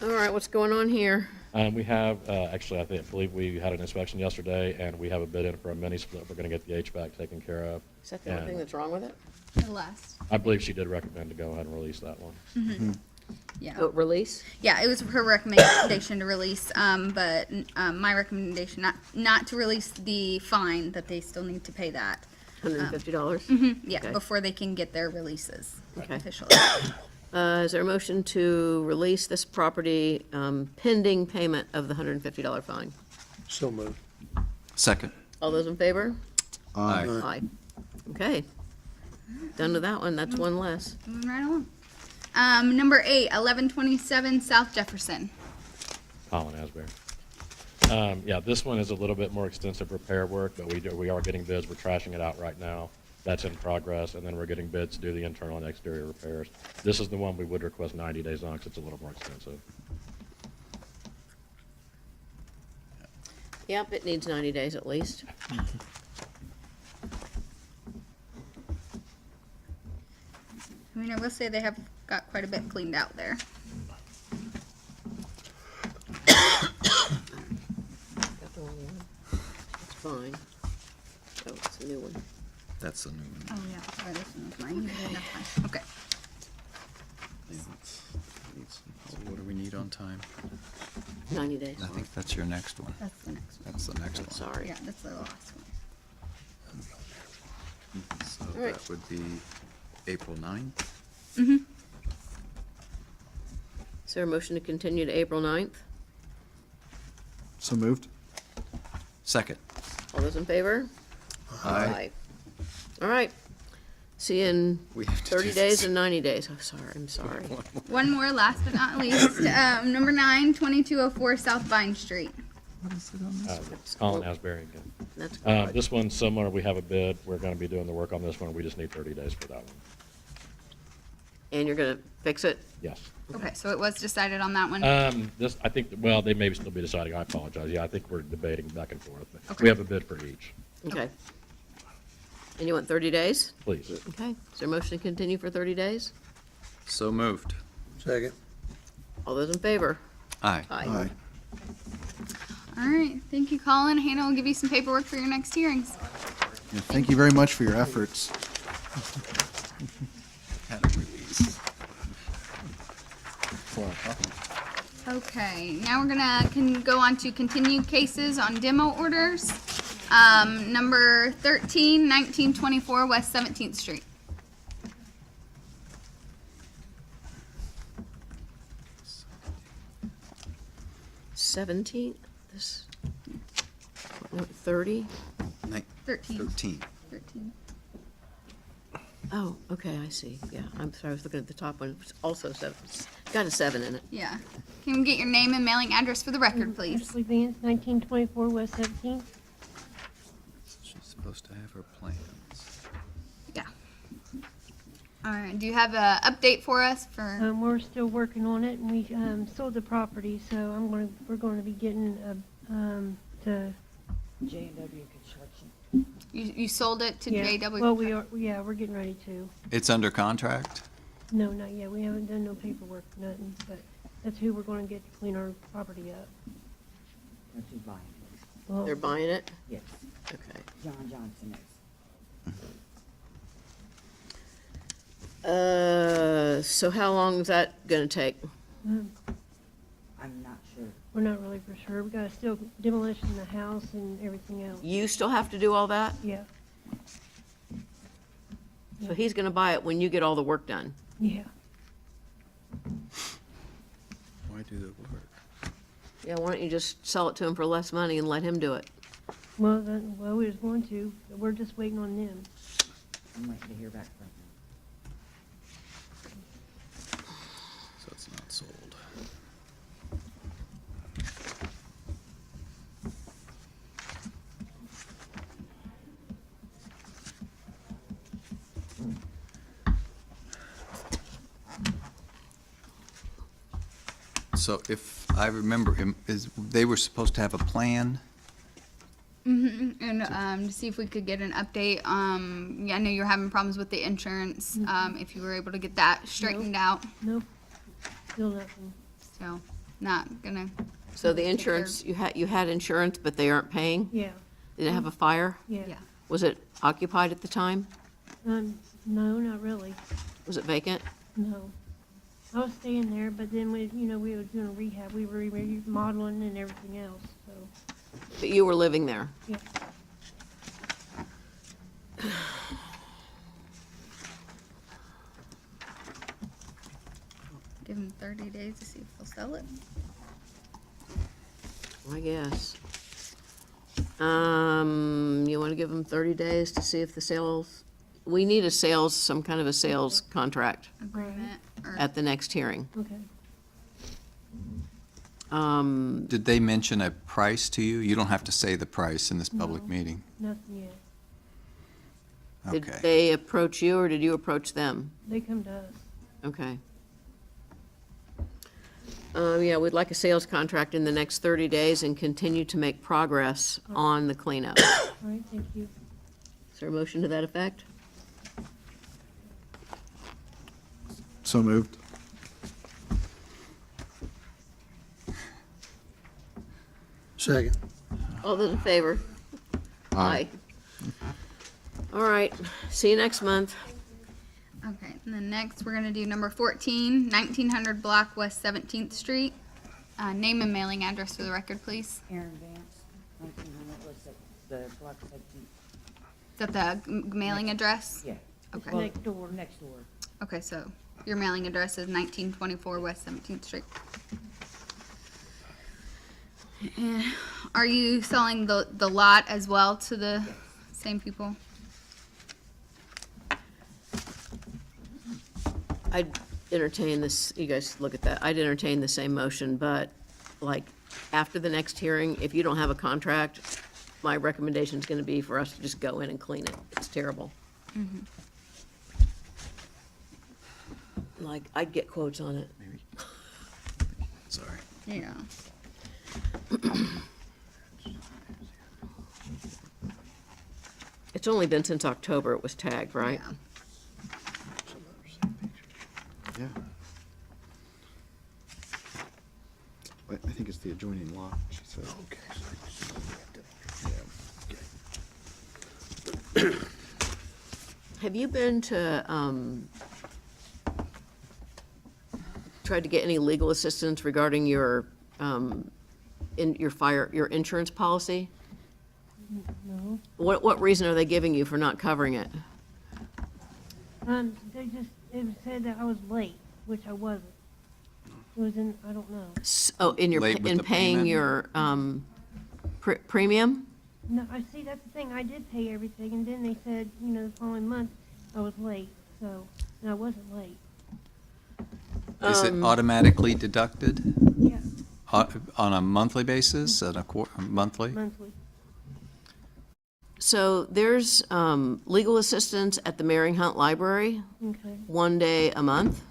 All right, what's going on here? We have, actually, I believe we had an inspection yesterday, and we have a bid in for a mini split. We're gonna get the HVAC taken care of. Is that the only And thing that's wrong with it? The last. I believe she did recommend to go ahead and release that one. Yeah. Oh, release? Yeah, it was her recommendation to release, but my recommendation not to release the fine, that they still need to pay that. $150? Yeah, Okay. before they can get their releases Okay. officially. Is there a motion to release this property pending payment of the $150 fine? So moved. Second. All those in favor? Aye. Aye. Okay. Done with that one. That's one less. Moving right along. Number 8, 1127 South Jefferson. Colin Asbury. Yeah, this one is a little bit more extensive repair work, but we are getting bids. We're trashing it out right now. That's in progress, and then we're getting bids to do the internal and exterior repairs. This is the one we would request 90 days on, because it's a little more expensive. Yep, it needs 90 days at least. I mean, I will say they have got quite a bit cleaned out there. Got the wrong one. It's fine. Oh, it's a new one. That's the new one. Oh, yeah, sorry, this one was mine. Yeah, that's fine. Okay. So what do we need on time? 90 days. I think that's your next one. That's the next one. That's the next one. Sorry. Yeah, that's the last one. So All right. that would be April 9th? Mm-hmm. Is there a motion to continue to April 9th? So moved? Second. All those in favor? Aye. All right. See you in We have to 30 do days this. and 90 days. I'm sorry. One more, last but not least. Number 9, 2204 South Vine Street. Colin Asbury again. That's This one's similar. We have a bid. We're going to be doing the work on this one. We just need 30 days for that one. And you're going to fix it? Yes. Okay, so it was decided on that one. This, I think, well, they may still be deciding. I apologize. Yeah, I think we're debating back and forth. But Okay. We have a bid for each, Okay. And you want 30 days? please. Okay. Is there a motion to continue for 30 days? So moved. Second? All those in favor? Aye. Aye. All right, thank you, Colin. Hannah will give you some paperwork for your next hearings. Yeah, thank you very much for your efforts. Had a release. Okay, now we're gonna can go on to continued cases on demo orders. Number 13, 1924 West 17th Street. Seventeenth, this, no, 30? 13. 13. 13. Oh, okay, I see, yeah, I'm sorry, I was looking at the top one, it's also 7, it's got a 7 in it. Yeah. Can we get your name and mailing address for the record, please? Ashley Vance, 1924 West 17th. She's supposed to have her plans. Yeah. All right. Do you have a update for us for? We're still working on it, and we sold the property, so we're going to be getting to. J&W Construction. You sold it to Yeah, JW? well, we're getting ready to. It's under contract? No, not yet. We haven't done no paperwork, nothing, but that's who we're going to get to clean our property up. That's who's buying it. Well, They're buying it? Yes, Okay. John Johnson is. So how long is that gonna take? um, I'm not sure. We're not really for sure. We got to still demolition the house and everything else. You still have to do all that? Yeah, So he's gonna buy it when you get all the work done? yeah. Why do the work? Yeah, why don't you just sell it to him for less money and let him do it? Well, we was going to, but we're just waiting on them. I'm waiting to hear back from him. So it's not sold. So if I remember, they were supposed to have a plan? And to see if we could get an update. Yeah, I know you're having problems with the insurance. If you were able to get that straightened out, Nope, still nothing. so not gonna. So the insurance, you had insurance, but they aren't paying? Yeah, Did it have a fire? yeah. Yeah. Was it occupied at the time? No, not really, Was it vacant? no. I was staying there, but then we were doing rehab, we were remodeling and everything else, so, But you were living there? yeah. Give them 30 days to see if they'll sell it. I guess. You want to give them 30 days to see if the sales, we need some kind of a sales contract Agreement or at the next hearing. Okay. Did they mention a price to you? You don't have to say the price in this public No. meeting. Nothing yet. Did Okay. they approach you, or did you approach them? They come to us. Okay. Yeah, we'd like a sales contract in the next 30 days and continue to make progress on the cleanup. All right, thank you. Is there a motion to that effect? So moved. Second. All those in favor? Aye. All right, see you next month. Okay, and then next we're gonna do number 14, 1900 block West 17th Street. Name and mailing address for the record, please. Aaron Vance, 1900 was the block 17. Is that the mailing address? Yeah. Okay. Well, Next door. Next door. Okay, so your mailing address is 1924 West 17th Street. And are you selling the lot as well to the same people? I'd entertain this, you guys look at that, I'd entertain the same motion, but like, after the next hearing, if you don't have a contract, my recommendation's gonna be for us to just go in and clean it. It's terrible. Like, I'd get quotes on it. Sorry. Yeah. It's only been since October it was tagged, right? Yeah. Yeah. I think it's the adjoining lot, she said. Have you been to, tried to get any legal assistance regarding your, your insurance policy? No. What reason are they giving you for not covering it? It said that I was late, which I wasn't. It was in, I don't know. Oh, in your, Late with in the paying payment? your, premium? No, I see, that's the thing, I did pay everything, and then they said, the following month, I was late, so, and I wasn't late. Is it automatically deducted Yeah, on a monthly basis, monthly? monthly. So there's legal assistance at the Mary Hunt Library, Okay, 1 day a month.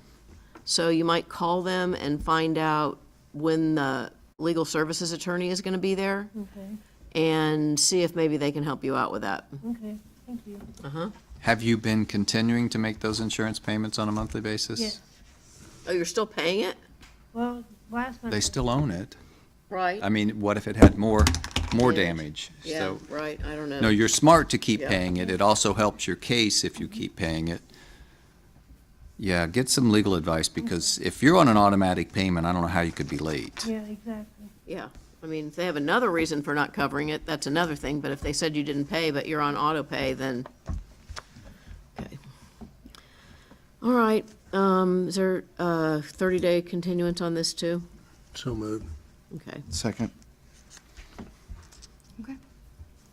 So you might call them and find out when the legal services attorney is going to be there okay, and see if maybe they can help you out with that. okay, thank you. Uh-huh. Have you been continuing to make those insurance payments on a monthly basis? Yes, Oh, you're still paying it? well, last month. They still own it. Right. I mean, what if it had more damage? Yeah, So, right, I don't know. no, you're smart to keep Yeah. paying it. It also helps your case if you keep paying it. Yeah, get some legal advice, because if you're on an automatic payment, I don't know how you could be late. Yeah, exactly. Yeah, I mean, if they have another reason for not covering it, that's another thing, but if they said you didn't pay, but you're on auto pay, then, okay. All right, is there a 30-day continuance on this too? So moved. Okay, Second. Okay,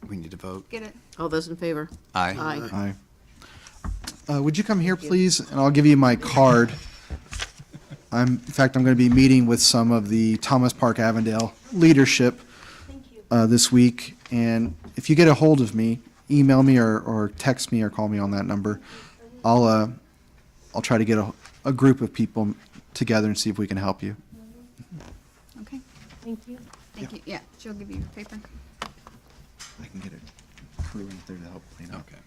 We need to vote. get it. all those in favor? Aye. Aye. Aye. Would you come here, please, and I'll give you my card. In fact, I'm going to be meeting with some of the Thomas Park Avondale leadership this week, and if you get a hold of me, email me or text me or call me on that number. I'll try to get a group of people together and see if we can help you. Okay, Thank you. thank you. Yeah, she'll give you your paper. I can get a crew in there to help clean up. Okay.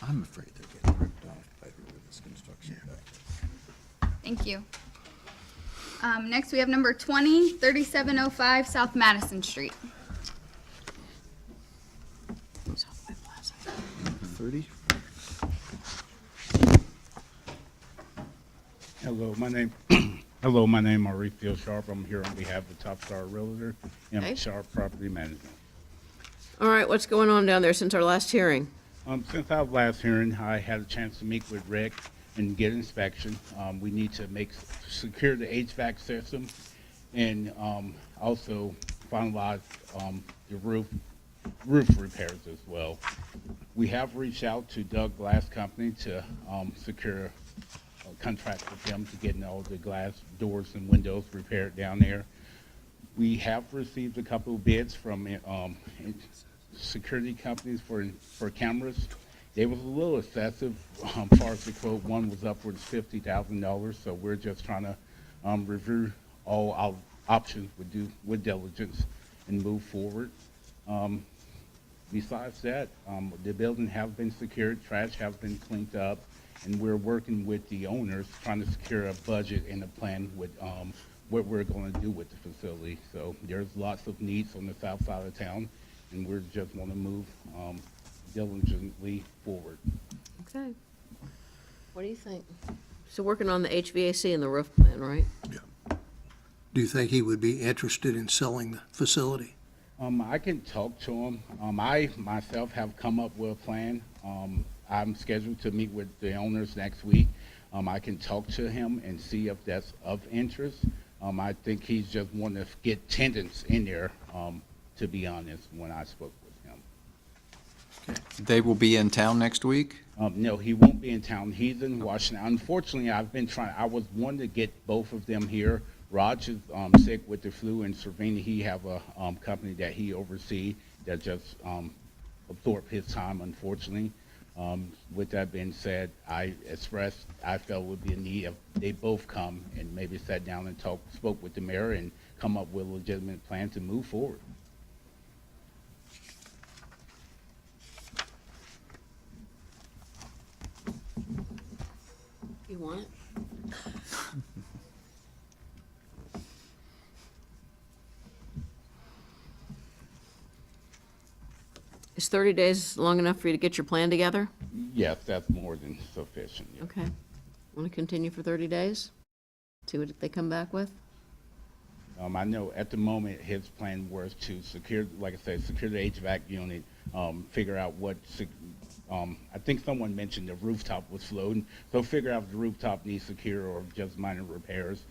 I'm afraid they're getting ripped off by this construction. Thank you. Next, we have number 20, 3705 South Madison Street. 30? Hello, my name is Mauricio Sharp. I'm here on behalf of Top Star Realtor Okay. and Sharp Property Management. All right, what's going on down there since our last hearing? Since our last hearing, I had a chance to meet with Rick and get inspection. We need to secure the HVAC system and also finalize the roof repairs as well. We have reached out to Doug Glass Company to secure a contract with them to get all the glass doors and windows repaired down there. We have received a couple of bids from security companies for cameras. They was a little excessive far as the quote. One was upwards $50,000, so we're just trying to review all our options with diligence and move forward. Besides that, the building have been secured, trash have been cleaned up, and we're working with the owners, trying to secure a budget and a plan with what we're going to do with the facility. So there's lots of needs on the south side of town, and we just want to move diligently forward. Okay. What do you think? So working on the HVAC and the roof plan, right? Do you think he would be interested in selling the facility? I can talk to him. I myself have come up with a plan. I'm scheduled to meet with the owners next week. I can talk to him and see if that's of interest. I think he's just wanting to get tenants in there, to be honest, when I spoke with him. They will be in town next week? No, he won't be in town. He's in Washington. Unfortunately, I was wanting to get both of them here. Raj is sick with the flu, and Cervini, he have a company that he oversees that just absorbed his time, unfortunately. With that being said, I felt would be a need if they both come and maybe sat down and spoke with the mayor and come up with a legitimate plan to move forward. You want it? Is 30 days long enough for you to get your plan together? Yes, that's more than sufficient. Yeah. Okay. Want to continue for 30 days? See what they come back with? I know at the moment his plan was to secure, like I said, secure the HVAC unit, figure out what, I think someone mentioned the rooftop was floating, so figure out if the rooftop needs secure or just minor repairs.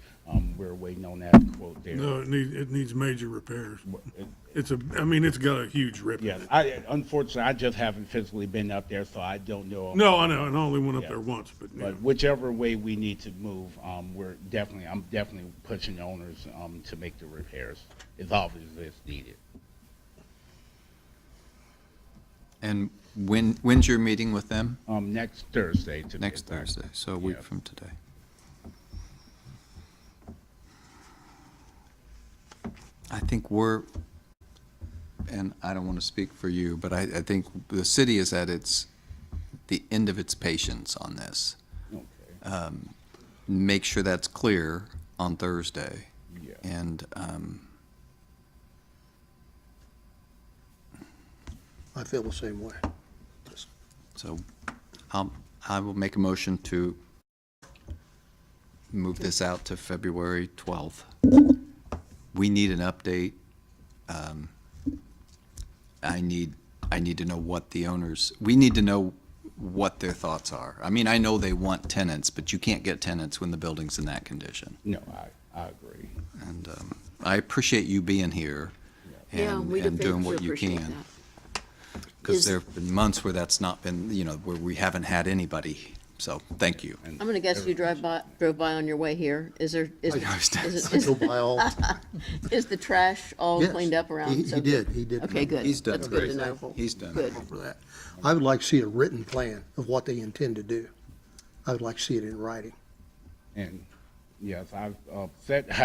We're waiting on that quote there. No, it needs major repairs. It- It's got a huge rip in Yes, it. unfortunately, I just haven't physically been up there, so I don't know. No, I know, and I only went up Yeah. there once, but, yeah. But whichever way we need to move, I'm definitely pushing the owners, to make the repairs as often as it's needed. And when's your meeting with them? Next Thursday. to be Next exact. Thursday, so a week Yeah. from today. I think and I don't want to speak for you, but I think the city is at the end of its patience on this. Okay. Make sure that's clear on Thursday. Yeah. And I feel the same way. so I will make a motion to move this out to February 12th. We need an update. I need to know what the owners, we need to know what their thoughts are. I mean, I know they want tenants, but you can't get tenants when the building's in that condition. No, I agree. And I appreciate you being here Yeah, we and doing what do you appreciate can. that. Because Is- there have been months where that's not been, where we haven't had anybody. So, thank you. I'm gonna guess you drove by on your way here. Is there, is, I go by all the time. is the trash all Yes, cleaned up around? He So did, good. Okay, come good. He's done That's good to great. know. He's done. Good. for that. I would like to see a written plan of what they intend to do. I would like to see it in writing. And yes, I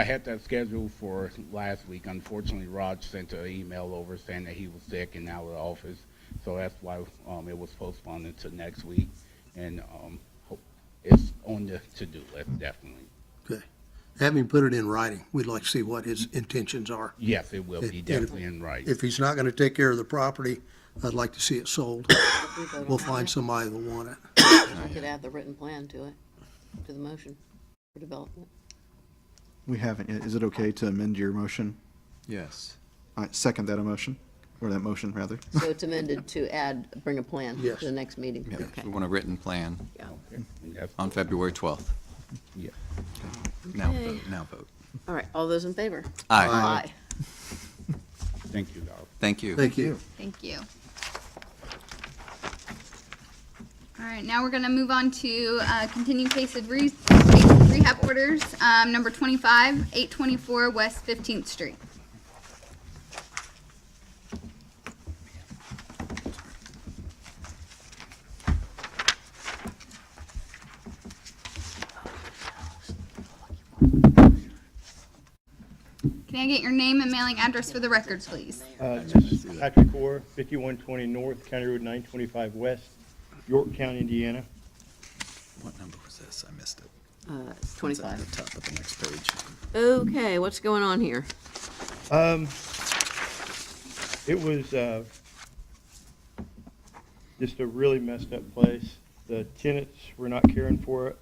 had that scheduled for last week. Unfortunately, Raj sent an email over saying that he was sick and out of the office. So that's why it was postponed until next week. And it's on the to-do list, definitely. Okay. Have him put it in writing. We'd like to see what his intentions are. Yes, it will be And if- definitely in writing. If he's not gonna take care of the property, I'd like to see it sold. We vote on We'll that find yet? somebody that'll want it. We could add the written plan to it, to the motion for development. We haven't yet. Is it okay to amend your motion? Yes. I second that motion, or that motion, rather. So it's amended to bring a plan Yes. to the next meeting. Yeah, Okay. we want a written plan Yeah. Okay. And that's- on February 12th. yeah. Now Okay. vote, now vote. All right, all those in favor? Aye. Aye. Thank you, Doc. Thank you. Thank you. Thank you. All right, now we're gonna move on to continue case of rehab orders, number 25, 824 West 15th Street. Can I get your name and mailing address for the record, please? This is Patrick Orr, 5120 North, County Road 925 West, York County, Indiana. What number was this? I missed it. It's 25. at the top of the next page. Okay, what's going on here? It was just a really messed up place. The tenants were not caring for it.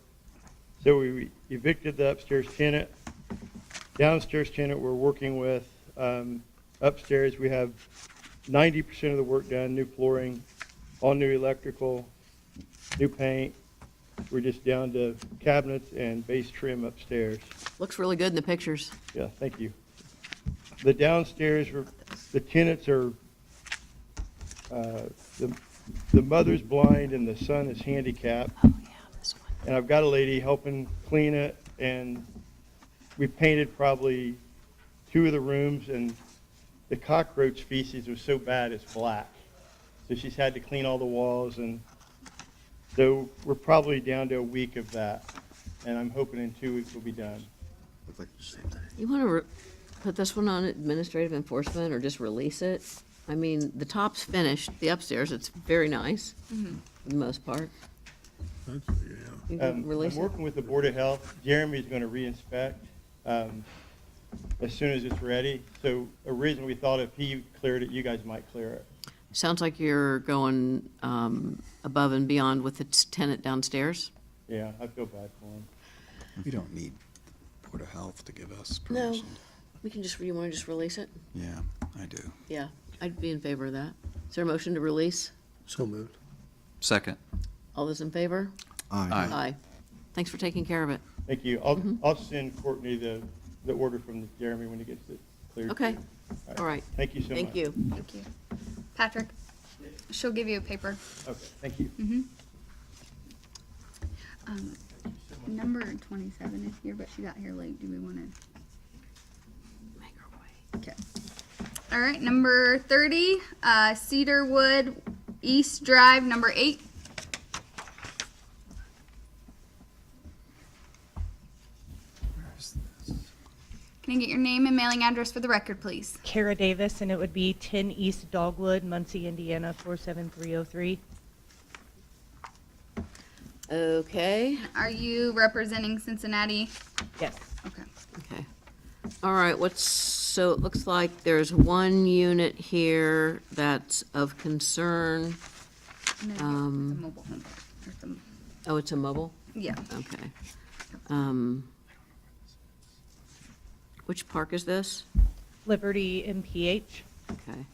So we evicted the upstairs tenant. Downstairs tenant we're working with. Upstairs we have 90% of the work done, new flooring, all new electrical, new paint. We're just down to cabinets and base trim upstairs. Looks really good in the pictures. Yeah, thank you. The downstairs, the tenants are, the mother's blind and the son is handicapped. Oh, yeah, this one. And I've got a lady helping clean it, and we painted probably 2 of the rooms, and the cockroach feces was so bad it's black. So she's had to clean all the walls, and so we're probably down to a week of that. And I'm hoping in 2 weeks we'll be done. You want to put this one on administrative enforcement or just release it? I mean, the top's finished, the upstairs, it's very nice, for the most part. That's, yeah. You can release I'm it. working with the Board of Health. Jeremy's going to re-inspect as soon as it's ready. So originally, we thought if he cleared it, you guys might clear it. Sounds like you're going above and beyond with the tenant downstairs. Yeah, I feel bad for him. We don't need Board of Health to give us No, permission. we can just, you want to just release it? Yeah, I do. Yeah, I'd be in favor of that. Is there a motion to release? So moved. Second. All those in favor? Aye. Aye. Thanks for taking care of it. Thank you. I'll send Courtney the order from Jeremy when he gets it cleared. Okay, all right. Thank you so much. Thank you. Thank you. Patrick, she'll give you a paper. Okay, thank you. Number 27 is here, but she got here late. Do we want to? Make her way. Okay. All right, number 30, Cedarwood East Drive, number 8. Can I get your name and mailing address for the record, please? Kara Davis, and it would be 10 East Dogwood, Muncie, Indiana, 47303. Okay, Are you representing Cincinnati? Yes. Okay. okay. All right, so it looks like there's one unit here that's of concern. And then it's a mobile home park. Or some, Oh, it's a mobile? yeah. Okay. Which park is this? Liberty MPH. Okay.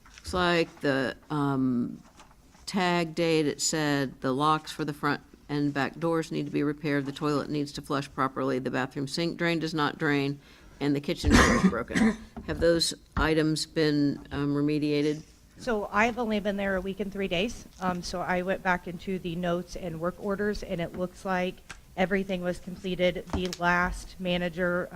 Looks like the, tag date, it said the locks for the front and back doors need to be repaired, the toilet needs to flush properly, the bathroom sink drain does not drain, and the kitchen door is broken. Have those items been remediated? So I've only been there a week and 3 days. So I went back into the notes and work orders, and it looks like everything was completed. The last manager,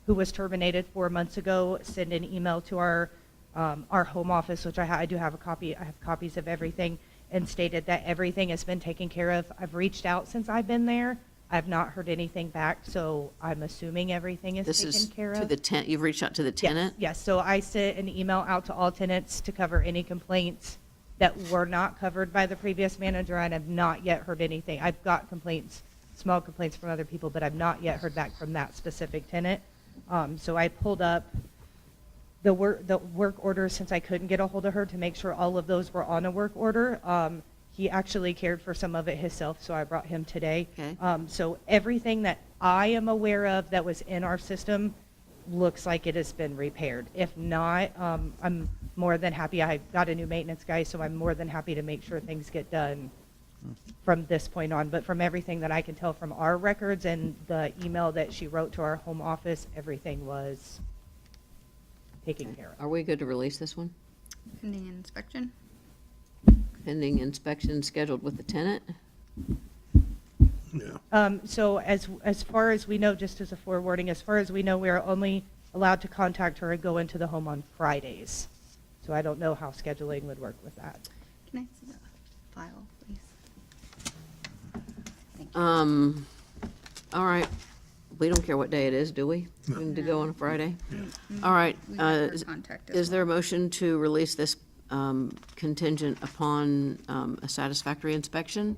who was terminated 4 months ago, sent an email to our home office, which I do have a copy. I have copies of everything, and stated that everything has been taken care of. I've reached out since I've been there. I've not heard anything back, so I'm assuming everything is This taken is care to of. the tenant, you've reached out to the tenant? Yes, so I sent an email out to all tenants to cover any complaints that were not covered by the previous manager, and I've not yet heard anything. I've got complaints, small complaints from other people, but I've not yet heard back from that specific tenant. So I pulled up the work order since I couldn't get a hold of her to make sure all of those were on a work order. He actually cared for some of it himself, so I brought him today. Okay. So everything that I am aware of that was in our system looks like it has been repaired. If not, I'm more than happy. I got a new maintenance guy, so I'm more than happy to make sure things get done from this point on. But from everything that I can tell from our records and the email that she wrote to our home office, everything was taken care of. Are we good to release this one? Pending inspection. Pending inspection scheduled with the tenant? Yeah. So as far as we know, just as a forwarding, as far as we know, we are only allowed to contact her and go into the home on Fridays. So I don't know how scheduling would work with that. Can I see the file, please? All right. We don't care what day it is, do we? We need to go on a Friday? All right. We have her contact as Is there a motion to release this contingent upon a satisfactory inspection?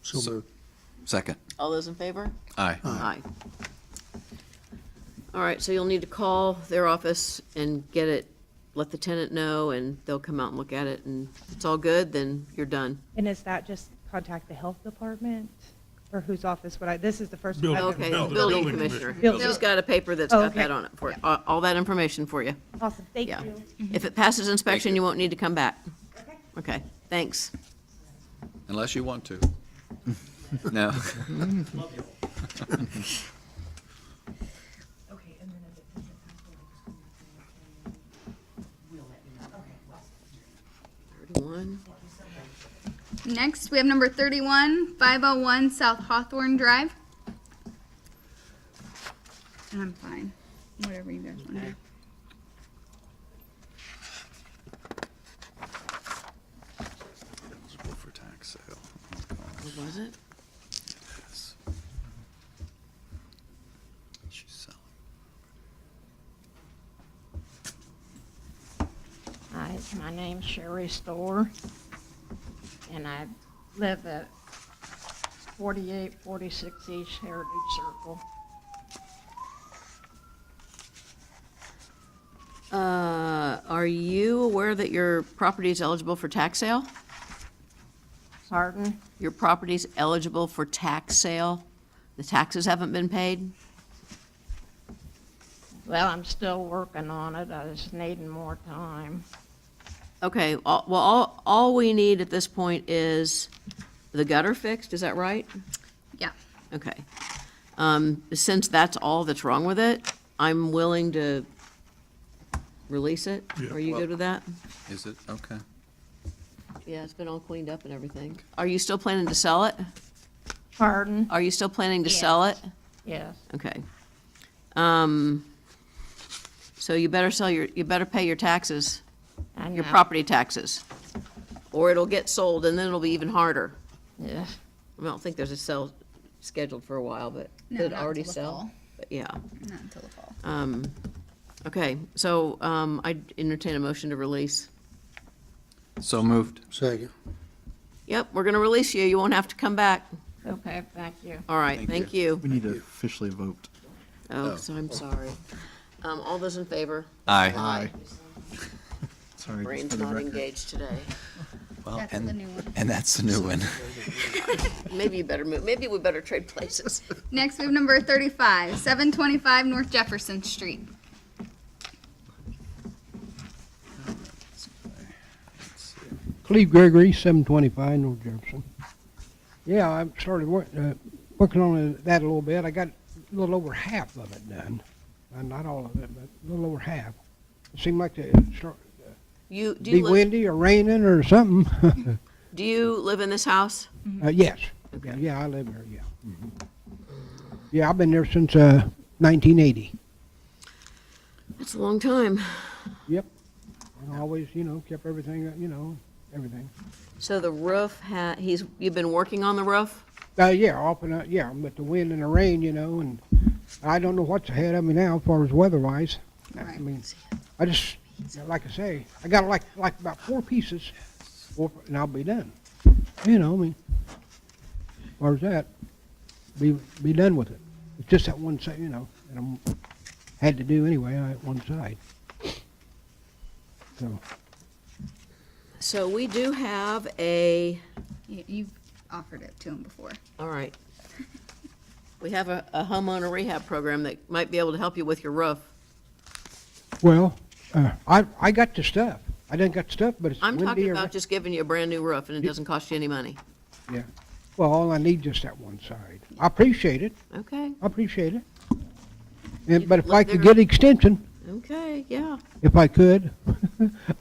So moved. Second. All those in favor? Aye. Aye. All right, so you'll need to call their office and get it, let the tenant know, and they'll come out and look at it, and if it's all good, then you're done. And is that just contact the health department? Or whose office would I, this is the first Building. one. Okay, Building building commissioner. commissioner. She's got a paper that's got Okay. that on it, for all that information for you. Awesome, thank Yeah. you. If it passes inspection, you won't need to come back. Okay, thanks. Unless you want to. No. One. Next, we have number 31, 501 South Hawthorne Drive. And I'm fine. Whatever you guys want to do. Eligible for tax sale. What was it? Yes. She's selling. Hi, my name's Sherry Storr, and I live at 4846 East Heritage Circle. Are you aware that your property is eligible for tax sale? Pardon? Your property's eligible for tax sale? The taxes haven't been paid? Well, I'm still working on it. I just needing more time. Okay, all we need at this point is the gutter fixed, is that right? Yeah. Okay. Since that's all that's wrong with it, I'm willing to release it. Yeah. Are you good with that? Is it? Okay. Yeah, it's been all cleaned up and everything. Are you still planning to sell it? Pardon? Are you still planning to sell it? Yes. Okay. So you better pay your taxes, I your know. property taxes, or it'll get sold and then it'll be even harder. Yeah. I don't think there's a sale scheduled for a while, but No, did it not already until the sell? fall. But yeah. Not until the fall. Okay, so I entertain a motion to release. So moved. Second. Yep, we're gonna release you. You won't have to come back. Okay, thank you. All right, thank you. We need to officially vote. Oh, so I'm sorry. All those in favor? Aye. Aye. Sorry. just Brain's for the not record. engaged today. Well, That's the new one. and that's the new one. Maybe you better move, maybe we better trade places. Next, we have number 35, 725 North Jefferson Street. Cleve Gregory, 725 North Jefferson. Yeah, I started working on that a little bit. I got a little over half of it done. Not all of it, but a little over half. It seemed like it started Do to be you live, windy or raining or something. do you live in this house? Yes. Okay. Yeah, I live there, yeah. Yeah, I've been there since 1980. That's a long time. Yep. And always, kept everything, everything. So the roof you've been working on the roof? Yeah, off and yeah, but the wind and the rain, and I don't know what's ahead of me now as far as weather-wise. I Right. mean, I just, like I say, I got like about 4 pieces, and I'll be done. I mean, as far as that, be done with it. It's just that one side, and I'm had to do anyway, one side. So, So we do have a, You've offered it to him before. all right. We have a homeowner rehab program that might be able to help you with your roof. well, I got the stuff. I done got stuff, but it's I'm windy talking or about just giving you a brand-new roof, and it doesn't cost you any money. yeah. Well, all I need just that one side. I appreciate it. Okay, I appreciate it. You But if live I could there- get extension, okay, yeah. if I could,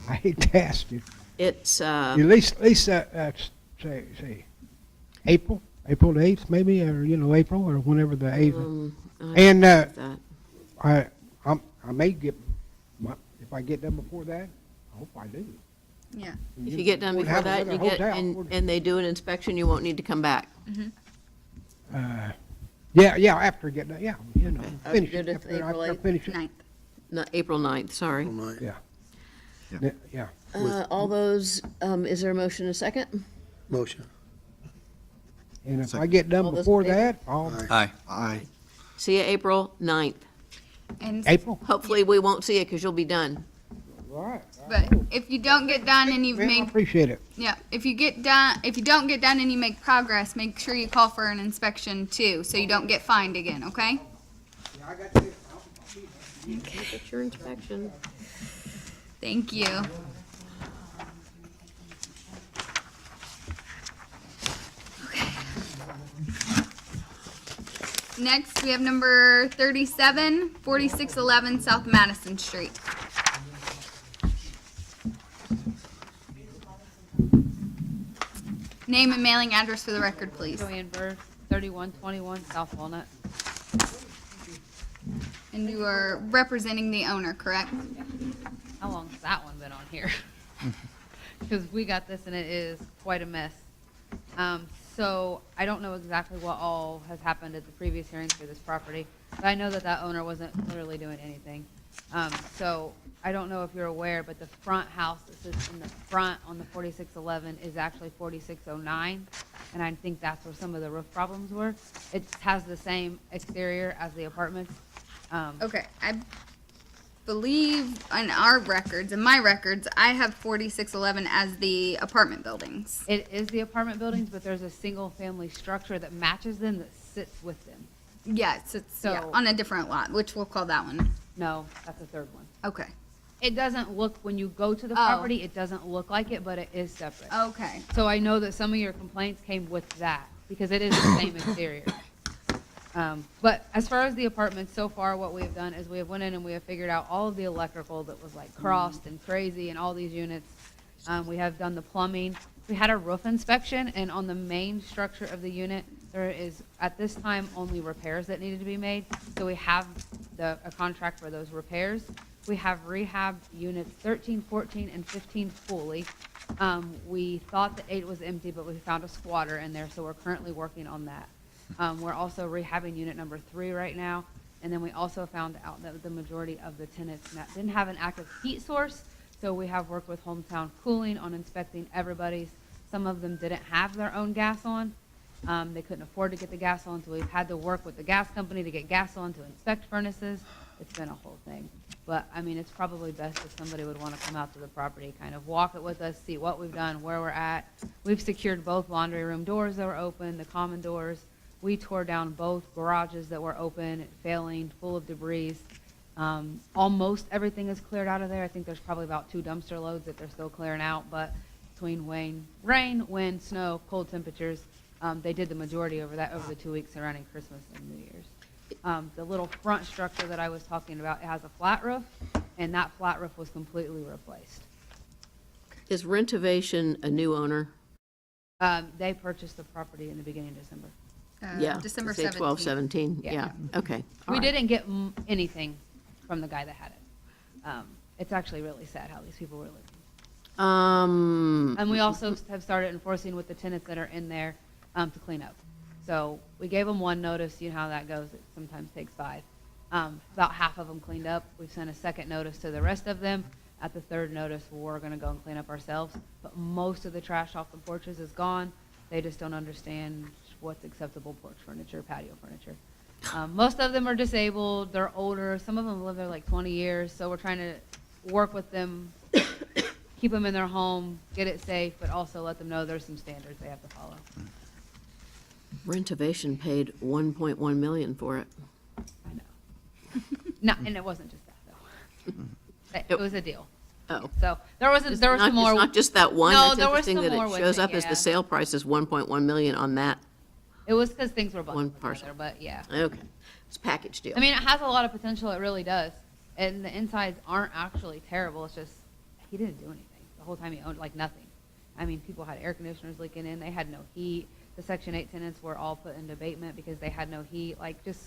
I hate to ask you. It's, At least, say, April the 8th maybe, or, April, or whenever the 8th. And, that. I may get, if I get done before that, I hope I do. Yeah. If you get done We'll before have that, another you get, hotel. and they do an inspection, you won't need to come back. Yeah, after I get done, yeah, finish good it. if After April I 8th? finish it. 9th. Not April 9th, sorry. Yeah. Yeah. Yeah. All those, is there a motion and a second? Motion. And if I get done All those in before favor? that, I'll, Aye. Aye. See you April 9th. And April. Hopefully, we won't see you because you'll be done. All right. But if you don't get done and you've Man, I made, appreciate it. yeah, if you don't get done and you make progress, make sure you call for an inspection too, so you don't get fined again, okay? Get your inspection. Thank you. Okay. Next, we have number 37, 4611 South Madison Street. Name and mailing address for the record, please. Joanne Bird, 3121 South Walnut. And you are representing the owner, correct? How long's that one been on here? Because we got this and it is quite a mess. So I don't know exactly what all has happened at the previous hearings for this property, but I know that that owner wasn't literally doing anything. So I don't know if you're aware, but the front house that sits in the front on the 4611 is actually 4609, and I think that's where some of the roof problems were. It has the same exterior as the apartments. Okay, believe in our records, in my records, I have 4611 as the apartment buildings. It is the apartment buildings, but there's a single-family structure that matches them that sits with them. Yes, it's yeah, So- on a different lot, which we'll call that one. No, that's the third one. Okay. It doesn't look, when you go to the Oh. property, it doesn't look like it, but it is separate. Okay. So I know that some of your complaints came with that, because it is the same exterior. But as far as the apartments, so far, what we have done is we have went in and we have figured out all of the electrical that was like crossed and crazy in all these units. We have done the plumbing. We had a roof inspection, and on the main structure of the unit, there is, at this time, only repairs that needed to be made. So we have a contract for those repairs. We have rehab units 13, 14, and 15 fully. We thought that 8 was empty, but we found a squatter in there, so we're currently working on that. We're also rehabbing unit number 3 right now, and then we also found out that the majority of the tenants didn't have an active heat source, so we have worked with Hometown Cooling on inspecting everybody's. Some of them didn't have their own gas on. They couldn't afford to get the gas on, so we've had to work with the gas company to get gas on to inspect furnaces. It's been a whole thing. But, I mean, it's probably best if somebody would want to come out to the property, kind of walk it with us, see what we've done, where we're at. We've secured both laundry room doors that were open, the common doors. We tore down both garages that were open, failing, full of debris. Almost everything is cleared out of there. I think there's probably about 2 dumpster loads that they're still clearing out, but between rain, wind, snow, cold temperatures, they did the majority over the 2 weeks surrounding Christmas and New Year's. The little front structure that I was talking about, it has a flat roof, and that flat roof was completely replaced. Is Rentovation a new owner? They purchased the property in the beginning of December. Yeah. December say 12, 17, Yeah. yeah, okay. all We right. didn't get anything from the guy that had it. It's actually really sad how these people were living. And we also have started enforcing with the tenants that are in there to clean up. So we gave them 1 notice. You know how that goes. It sometimes takes 5. About half of them cleaned up. We've sent a second notice to the rest of them. At the 3rd notice, we're going to go and clean up ourselves. But most of the trash off the porches is gone. They just don't understand what's acceptable porch furniture, patio furniture. Most of them are disabled. They're older. Some of them live there like 20 years. So we're trying to work with them, keep them in their home, get it safe, but also let them know there's some standards they have to follow. Rentovation paid 1.1 million for it. I know. No, and it wasn't just that though. It was a deal. Oh. So there was It's some not- more. It's not just that one? No, That's there was interesting some that more it with shows it, up as yeah. the sale price is 1.1 million on that It was because things were one bundled parcel. together, but yeah. Okay, it's a package deal. I mean, it has a lot of potential. It really does. And the insides aren't actually terrible. It's just he didn't do anything the whole time he owned, like nothing. I mean, people had air conditioners leaking in. They had no heat. The Section 8 tenants were all put into abatement because they had no heat. Like, just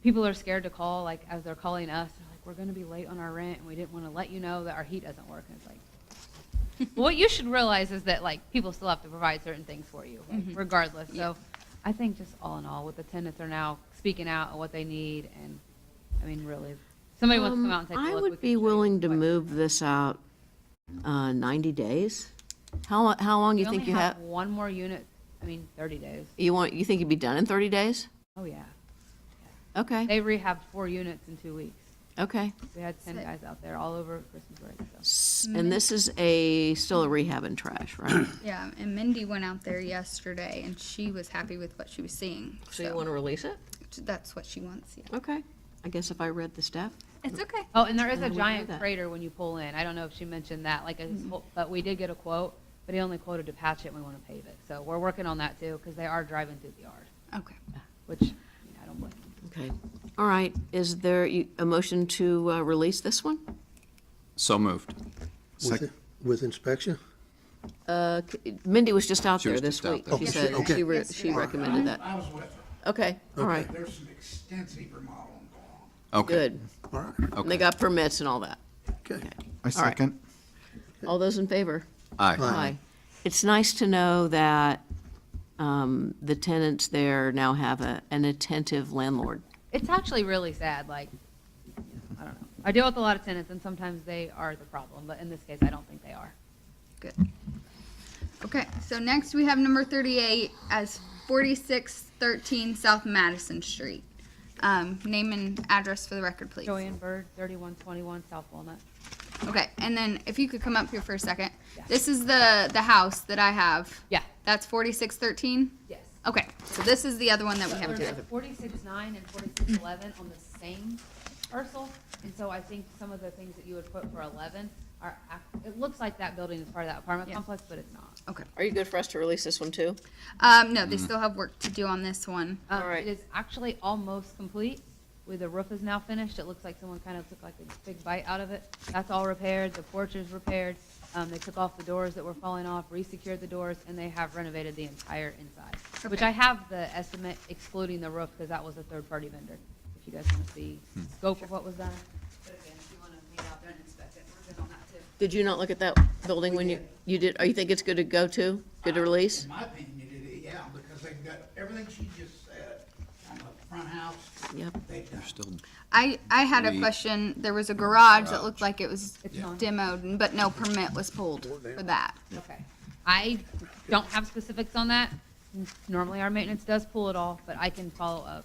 people are scared to call. Like, as they're calling us, they're like, "We're going to be late on our rent, and we didn't want to let you know that our heat doesn't work." And it's like, well, what you should realize is that like people still have to provide certain things for you, like, regardless. So, I think just all in all, what the tenants are now speaking out and what they need, and I mean, really, if somebody wants to come out and take a look. I we would can be show you willing to what- move this out 90 days. How long you We think only you have? one more unit. I mean, 30 days. You think you'd be done in 30 days? Oh yeah. Okay, They rehabbed 4 units in 2 weeks. okay. We had 10 guys out there all over Christmas break. So. And this is still a rehab and trash, right? Yeah, and Mindy went out there yesterday, and she was happy with what she was seeing. So you want to release it? That's what she wants, yeah. Okay. I guess if I read the staff. It's okay. Oh, and there is I a would know giant that. crater when you pull in. I don't know if she mentioned that. Like, but we did get a quote, but he only quoted to patch it, and we want to pave it. So we're working on that too, because they are driving through the yard. Okay. Which I, mean, I don't blame them. Okay. All right. Is there a motion to release this one? So moved. With inspection? Mindy was just out She there was this just out week. there. She Okay. said Okay. she recommended that. I was with her. Okay, all right, There's some extensive remodeling going on. Okay. good. All right, And they got permits and all that. okay. I second. All those in favor? Aye. Aye. It's nice to know that the tenants there now have an attentive landlord. It's actually really sad. Like, I don't know. I deal with a lot of tenants, and sometimes they are the problem, but in this case, I don't think they are. Good. Okay, so next we have number 38 as 4613 South Madison Street. Name and address for the record, please. Joanne Bird, 3121 South Walnut. Okay, and then if you could come up here for a second. Yeah. This is the house that I have. Yeah. That's 4613? Yes. Okay, so this is the other one that we have There's too. 46.9 and 46.11 on the same parcel, and so I think some of the things that you would put for 11 are, it looks like that building is part of that apartment Yeah. complex, but it's not. Okay. Are you good for us to release this one too? No, they still have work to do on this one. All right. It is actually almost complete. The roof is now finished. It looks like someone kind of took like a big bite out of it. That's all repaired. The porch is repaired. They took off the doors that were falling off, re-secured the doors, and they have renovated the entire inside. Which Okay. I have the estimate excluding the roof, because that was a third-party vendor. If you guys want to see scope of what was done. But again, if you want to meet out there and inspect it, we're good on that too. Did you not look at that building when you did? Are you think it's good to go to? Good to release? In my opinion, yeah, because they've got everything she just said on the front house. Yep. They've done. Still, I had a Three. question. There was a garage that looked like it was It's not. demoed, but no permit was pulled for that. Okay. I don't have specifics on that. Normally, our maintenance does pull it all, but I can follow up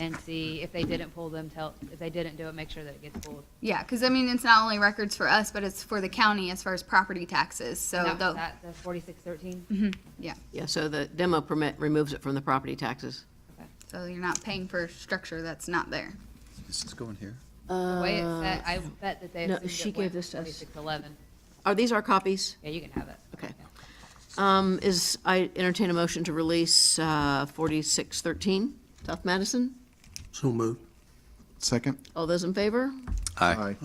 and see if they didn't pull them, if they didn't do it, make sure that it gets pulled. Yeah, because I mean, it's not only records for us, but it's for the county as far as property taxes, so That was though. at the 4613? Mhm, yeah, Yeah, so the demo permit removes it from the property taxes. Okay. so you're not paying for structure that's not there. is this going here? The way it's set, I bet that they no, assumed she it gave went this to us. 4611. Are these our copies? Yeah, you can have it. Okay. I entertain a motion to release 4613 South Madison. So moved. Second? All those in favor? Aye.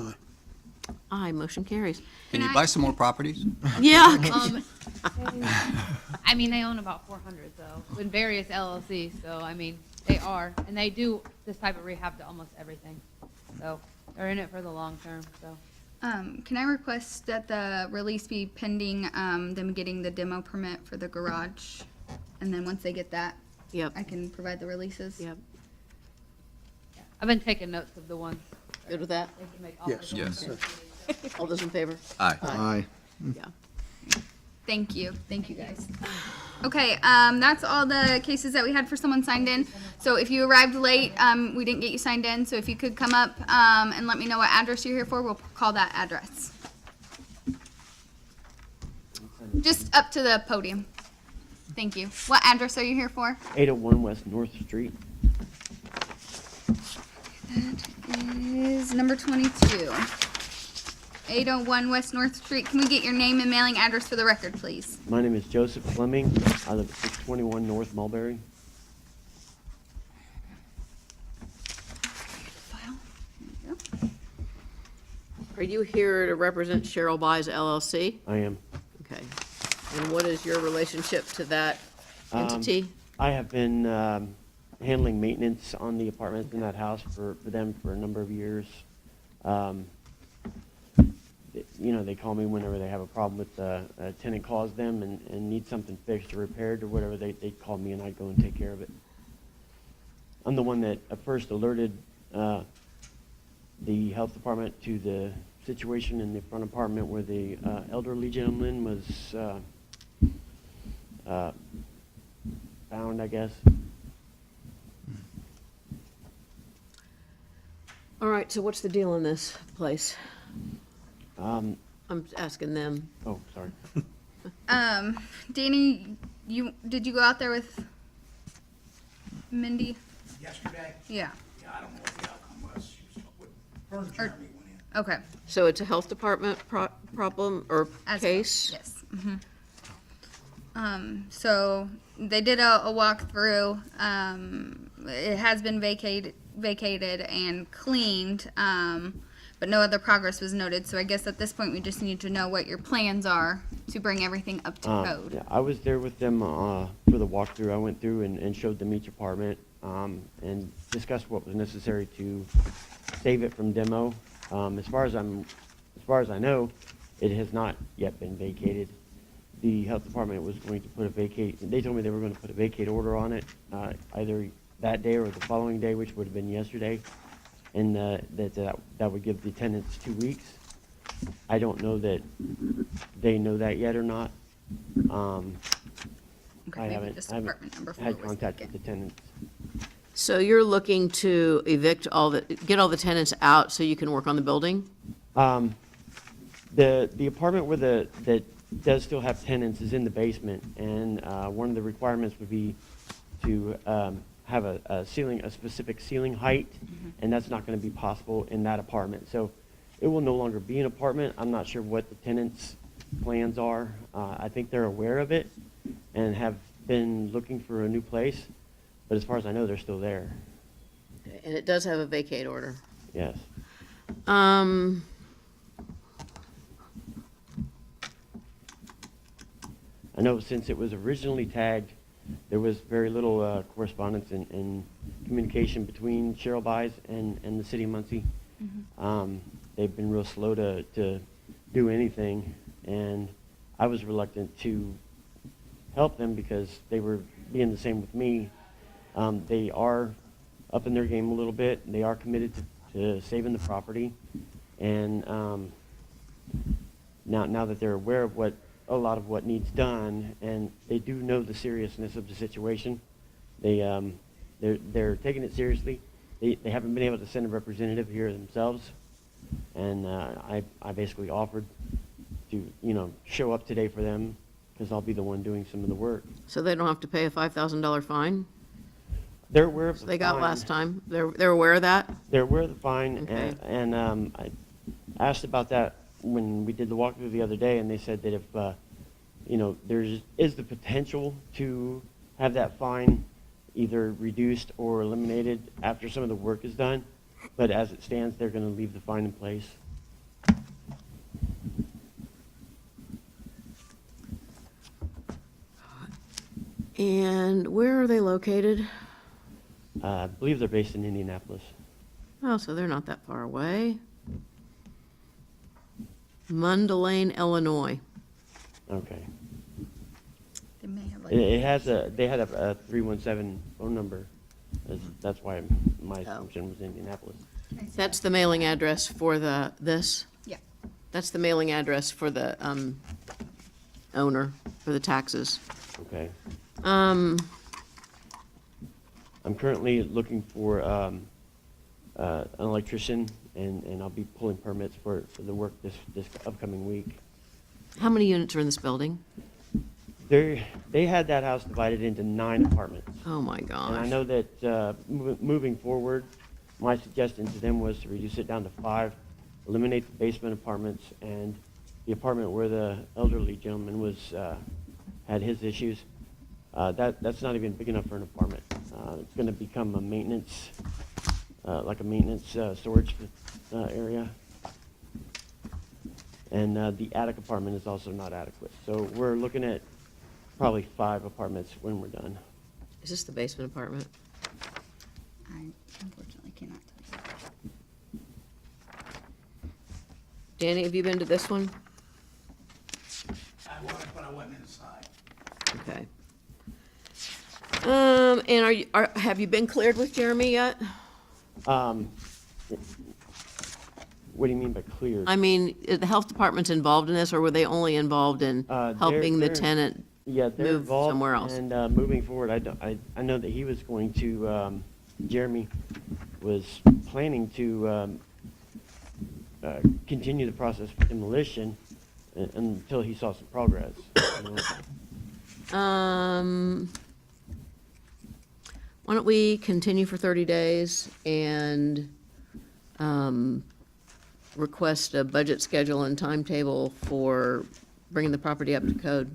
Aye, motion carries. Can you buy some more properties? Yeah. I mean, they own about 400, so, in various LLCs, so, I mean, they are, and they do this type of rehab to almost everything. So, they're in it for the long term, so. Can I request that the release be pending, them getting the demo permit for the garage? And then once they get that, Yep. I can provide the releases? Yep. I've been taking notes of the ones. Good with that? They can make offers on Yes. the- All those in favor? Aye. Aye. Yeah. Thank you guys. Okay, that's all the cases that we had for someone signed in. So if you arrived late, we didn't get you signed in, so if you could come up, and let me know what address you're here for, we'll call that address. Just up to the podium. Thank you. What address are you here for? 801 West North Street. That is number 22. 801 West North Street. Can we get your name and mailing address for the record, please? My name is Joseph Fleming. I live at 621 North Mulberry. File. There you go. Are you here to represent Cheryl Buys LLC? I am. Okay. And what is your relationship to that entity? I have been handling maintenance on the apartments in that house for them for a number of years. You know, they call me whenever they have a problem with a tenant calls them and needs something fixed or repaired or whatever, they call me and I'd go and take care of it. I'm the one that first alerted the health department to the situation in the front apartment where the elderly gentleman was found, I guess. All right, so what's the deal in this place? Um, I'm asking them. oh, sorry. Danny, did you go out there with Mindy? Yesterday, Yeah. yeah, I don't know what the outcome was. She was, her and Jeremy went in. Okay. So it's a health department problem or As well. case? Yes. So they did a walkthrough. It has been vacated and cleaned, but no other progress was noted. So I guess at this point we just need to know what your plans are to bring everything up to code. Yeah, I was there with them for the walkthrough. I went through and showed them each apartment and discussed what was necessary to save it from demo. As far as I know, it has not yet been vacated. The health department was going to put a vacate. They told me they were going to put a vacate order on it either that day or the following day, which would have been yesterday, and that would give the tenants 2 weeks. I don't know that they know that yet or not. Okay, I maybe haven't just apartment number 4 had was contact with vacant. the tenants. So you're looking to get all the tenants out so you can work on the building? The apartment that does still have tenants is in the basement, and one of the requirements would be to have a specific ceiling height, and that's not going to be possible in that apartment. So it will no longer be an apartment. I'm not sure what the tenants' plans are. I think they're aware of it and have been looking for a new place, but as far as I know, they're still there. And it does have a vacate order. Yes. I know since it was originally tagged, there was very little correspondence and communication between Cheryl Buys and the city of Muncie. They've been real slow to do anything, and I was reluctant to help them because they were being the same with me. They are up in their game a little bit. They are committed to saving the property, and now that they're aware of a lot of what needs done, and they do know the seriousness of the situation, they're taking it seriously. They haven't been able to send a representative here themselves, and I basically offered to show up today for them because I'll be the one doing some of the work. So they don't have to pay a $5,000 fine? They're aware of the They got fine. last time? They're aware of that? They're aware of the fine, Okay. and I asked about that when we did the walkthrough the other day, and they said that if there is the potential to have that fine either reduced or eliminated after some of the work is done, but as it stands, they're going to leave the fine in place. And where are they located? I believe they're based in Indianapolis. Oh, so they're not that far away. Mundelein, Illinois. Okay. They may have They had a 317 phone number. That's why my assumption was Indianapolis. That's the mailing address for this? Yeah. That's the mailing address for the owner, for the taxes. Okay. I'm currently looking for an electrician, and I'll be pulling permits for the work this upcoming week. How many units are in this building? They had that house divided into 9 apartments. Oh, my gosh. And I know that moving forward, my suggestion to them was to reduce it down to 5, eliminate the basement apartments, and the apartment where the elderly gentleman had his issues. That's not even big enough for an apartment. It's going to become a maintenance, storage area. And the attic apartment is also not adequate. So we're looking at probably 5 apartments when we're done. Is this the basement apartment? I unfortunately cannot tell you. Danny, have you been to this one? I was, but I wasn't inside. Okay. And have you been cleared with Jeremy yet? What do you mean by clear? I mean, is the health department's involved in this, or were they only involved in helping the tenant they're move involved, somewhere else? And moving forward, I know that he was going to, Jeremy was planning to continue the process for demolition until he saw some progress. Why don't we continue for 30 days and request a budget schedule and timetable for bringing the property up to code?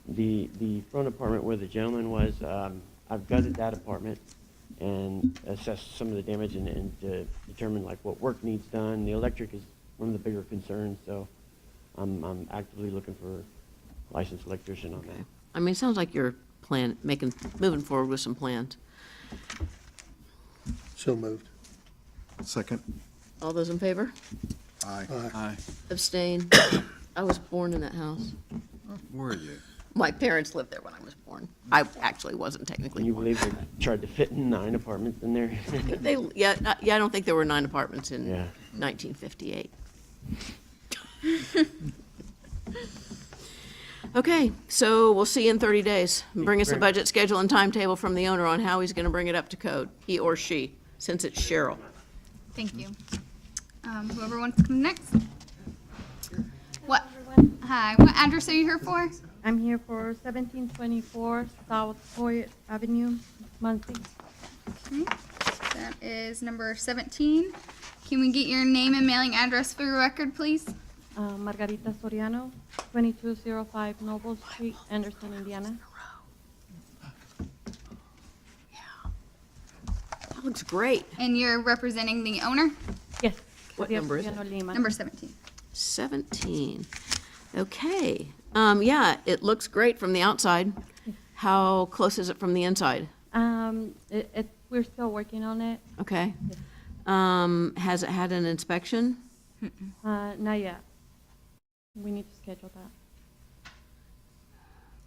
The front apartment where the gentleman was, I've gutted that apartment and assessed some of the damage and determined like what work needs done. The electric is one of the bigger concerns, so I'm actively looking for a licensed electrician on that. I mean, it sounds like you're moving forward with some plans. So moved. Second. All those in favor? Aye. Aye. Abstain? I was born in that house. Were you? My parents lived there when I was born. I actually wasn't technically Can you born. believe they tried to fit 9 apartments in there? I don't think there were 9 apartments in Yeah. 1958. Okay, so we'll see you in 30 days. Bring us a very budget schedule and timetable from the owner on how he's going to bring it up to code, he or she, since it's Cheryl. Thank you. Whoever wants to come next. What? Hi. What address are you here for? I'm here for 1724 South Hoyt Avenue, Muncie. Okay. That is number 17. Can we get your name and mailing address for your record, please? Margarita Soriano, 2205 Noble Street, Anderson, Indiana. That looks great. And you're representing the owner? Yes. What Claudia number is it? Soriano Lima. Number 17. 17. Okay. Yeah, it looks great from the outside. How close is it from the inside? We're still working on it. Okay. Has it had an inspection? Not yet. We need to schedule that.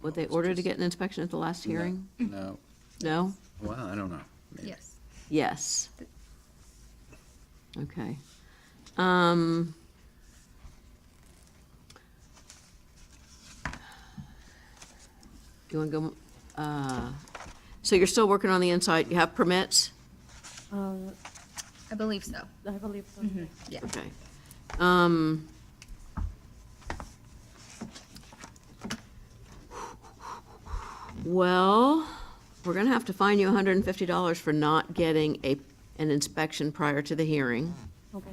Would they order to get an inspection at the last hearing? No. No? Well, I don't know. Maybe. Yes. Yes. Okay. You want to go, so you're still working on the inside, you have permits? I believe so. I believe so. Yeah. Okay. Well, we're gonna have to fine you $150 for not getting an inspection prior to the hearing. Okay.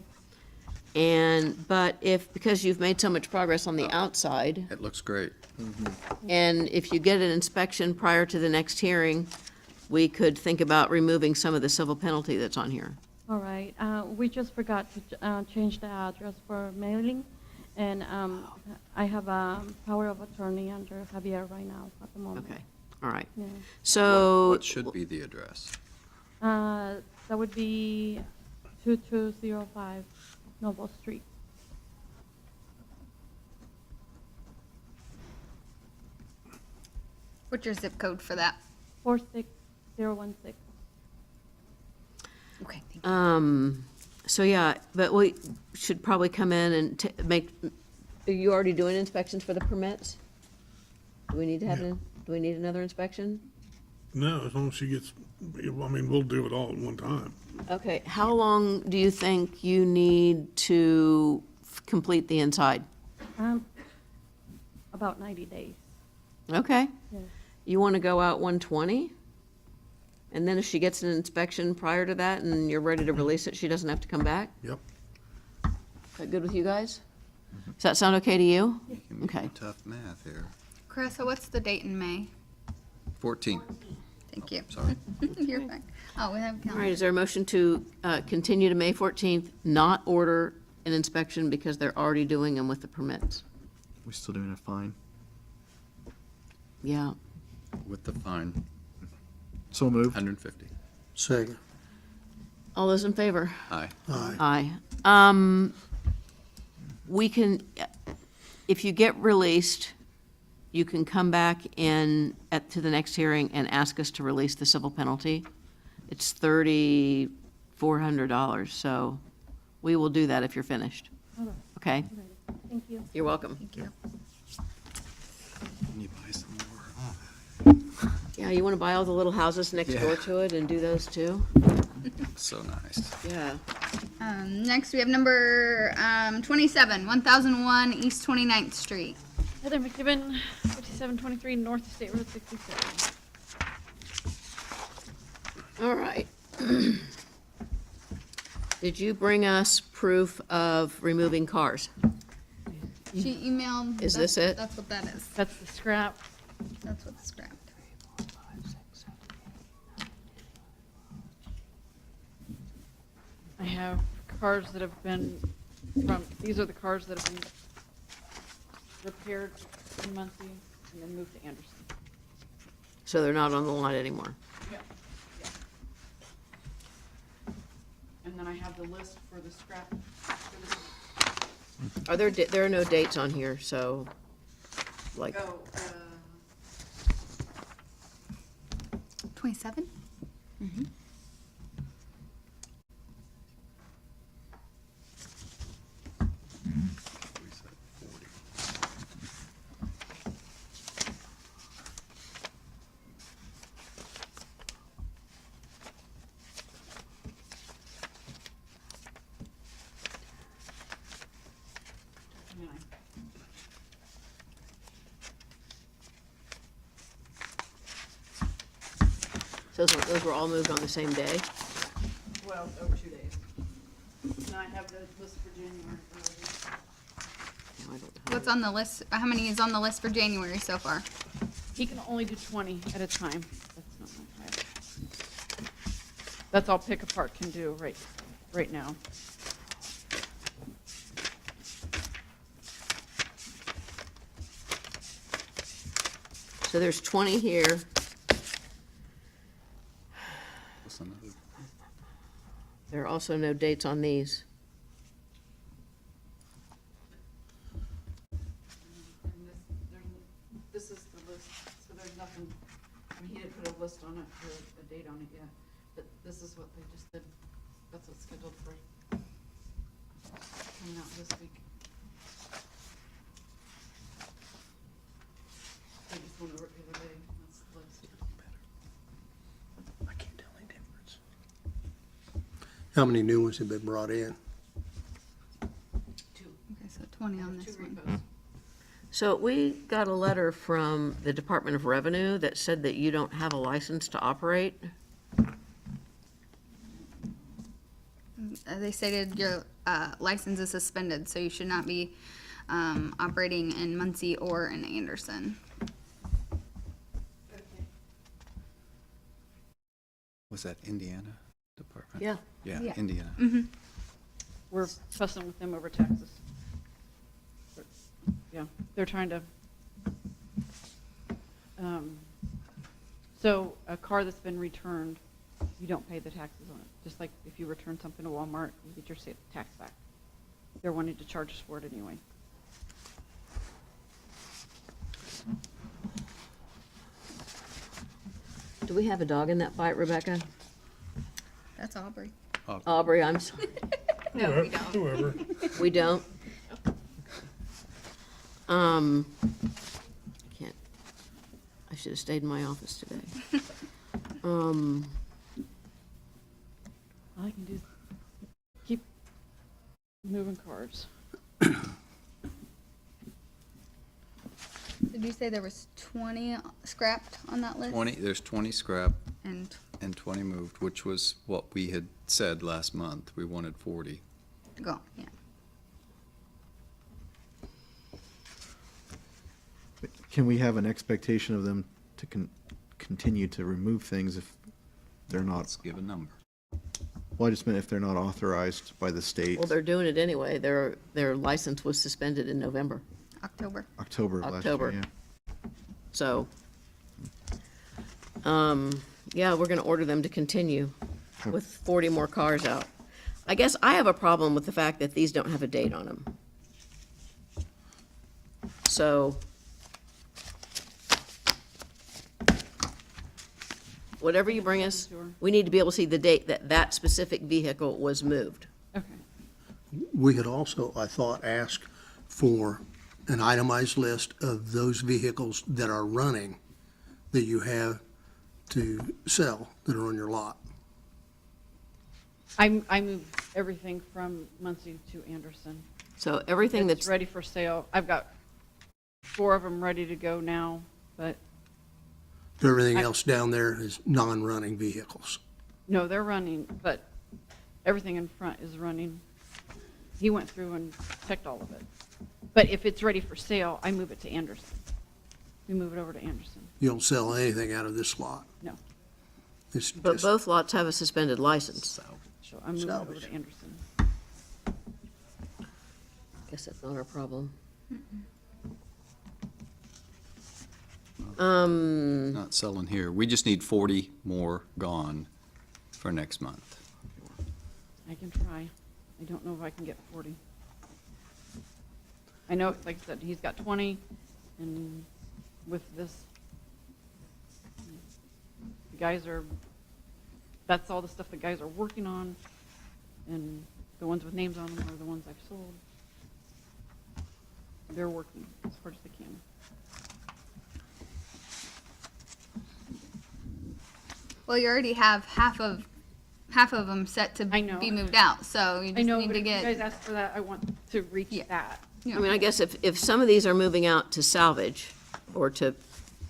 But because you've made so much progress on the outside, It looks great. and if you get an inspection prior to the next hearing, we could think about removing some of the civil penalty that's on here. All right. We just forgot to change the address for mailing, and I have a power of attorney under Javier right now at the moment. Okay, all right. Yeah. So. What should be the address? That would be 2205 Noble Street. What's your zip code for that? 46016. Okay, thank you. So yeah, but we should probably come in and are you already doing inspections for the permits? Do we need to have, do we need another inspection? No, as long as she gets, I mean, we'll do it all at one time. Okay, how long do you think you need to complete the inside? About 90 days. Okay. Yeah. You want to go out 120? And then if she gets an inspection prior to that and you're ready to release it, she doesn't have to come back? Yep. Is that good with you guys? Does that sound okay to you? Making me Okay. do tough math here. Carissa, what's the date in May? 14. Thank you. Sorry. You're fine. Oh, we have a All calendar. right, is there a motion to continue to May 14th, not order an inspection because they're already doing them with the permits? We still doing a fine? Yeah. With the fine, So moved. 150. Second. All those in favor? Aye. Aye. Aye. We can, if you get released, you can come back to the next hearing and ask us to release the civil penalty. It's $3,400, so we will do that if you're finished. All right. Okay? Thank you. You're welcome. Thank you. Can you buy some more? Yeah, you want to buy all the little houses next door to it and do those too? So nice. Yeah. Next, we have number 27, 1001 East 29th Street. Heather McKibben, 5723 North State Road 67. All right. Did you bring us proof of removing cars? She emailed. Is this it? That's what that is. That's the scrap. That's what's scrapped. I have cars that have been these are the cars that have been repaired in Muncie and then moved to Anderson. So they're not on the line anymore? Yeah. And then I have the list for the scrap. Are there are no dates on here, so, like, 27? Mm-hmm. Those were all moved on the same day? Well, over 2 days. And I have the list for January. I don't know. What's on the list? How many is on the list for January so far? He can only do 20 at a time. That's not my file. That's all Pick Apart can do right now. So there's 20 here. What's another? There are also no dates on these. This is the list, so there's nothing, I mean, he didn't put a list on it or a date on it yet, but this is what they just did. That's what's scheduled for coming out this week. I just went over it the other day, that's the list. I can't tell any difference. How many new ones have been brought in? 2. Okay, so 20 on this Two one. repos. So we got a letter from the Department of Revenue that said that you don't have a license to operate. They stated your license is suspended, so you should not be operating in Muncie or in Anderson. Was that Indiana Department? Yeah. Yeah, Yeah. Indiana. Mm-hmm. We're fussing with them over taxes. Yeah, they're trying to, so a car that's been returned, you don't pay the taxes on it. Just like if you return something to Walmart, you get your tax back. They're wanting to charge us for it anyway. Do we have a dog in that fight, Rebecca? That's Aubrey. Aubrey, I'm sorry. No, we don't. Whoever. We don't? I can't, I should have stayed in my office today. All I can do is keep moving cars. Did you say there was 20 scrapped on that list? 20, there's 20 scrap And and 20 moved, which was what we had said last month. We wanted 40. go, yeah. Can we have an expectation of them to continue to remove things if they're not, Let's give a number. well, I just meant if they're not authorized by the state? Well, they're doing it anyway. Their license was suspended in November, October. October of last year, October. yeah. so. Yeah, we're gonna order them to continue with 40 more cars out. I guess I have a problem with the fact that these don't have a date on them. So. Whatever you bring us, we need to be able to see the date that that specific vehicle was moved. Okay. We could also, I thought, ask for an itemized list of those vehicles that are running that you have to sell that are on your lot. I moved everything from Muncie to Anderson. So everything It's that's, ready for sale. I've got 4 of them ready to go now, but Everything else down there is non-running vehicles. no, they're running, but everything in front is running. He went through and checked all of it. But if it's ready for sale, I move it to Anderson. We move it over to Anderson. You don't sell anything out of this lot. No, It's but just, both lots have a suspended license. so I'm moving it over Salvage. to Anderson. Guess that's not our problem. Not selling here. We just need 40 more gone for next month. I can try. I don't know if I can get 40. I know, like I said, he's got 20, and with this, the guys are, that's all the stuff the guys are working on, and the ones with names on them are the ones I've sold. They're working as hard as they can. Well, you already have half of them set to I know. be moved out, so you I just know, need but to if you guys get. ask for that, I want to reach that. I mean, I guess if some of these are moving out to salvage or to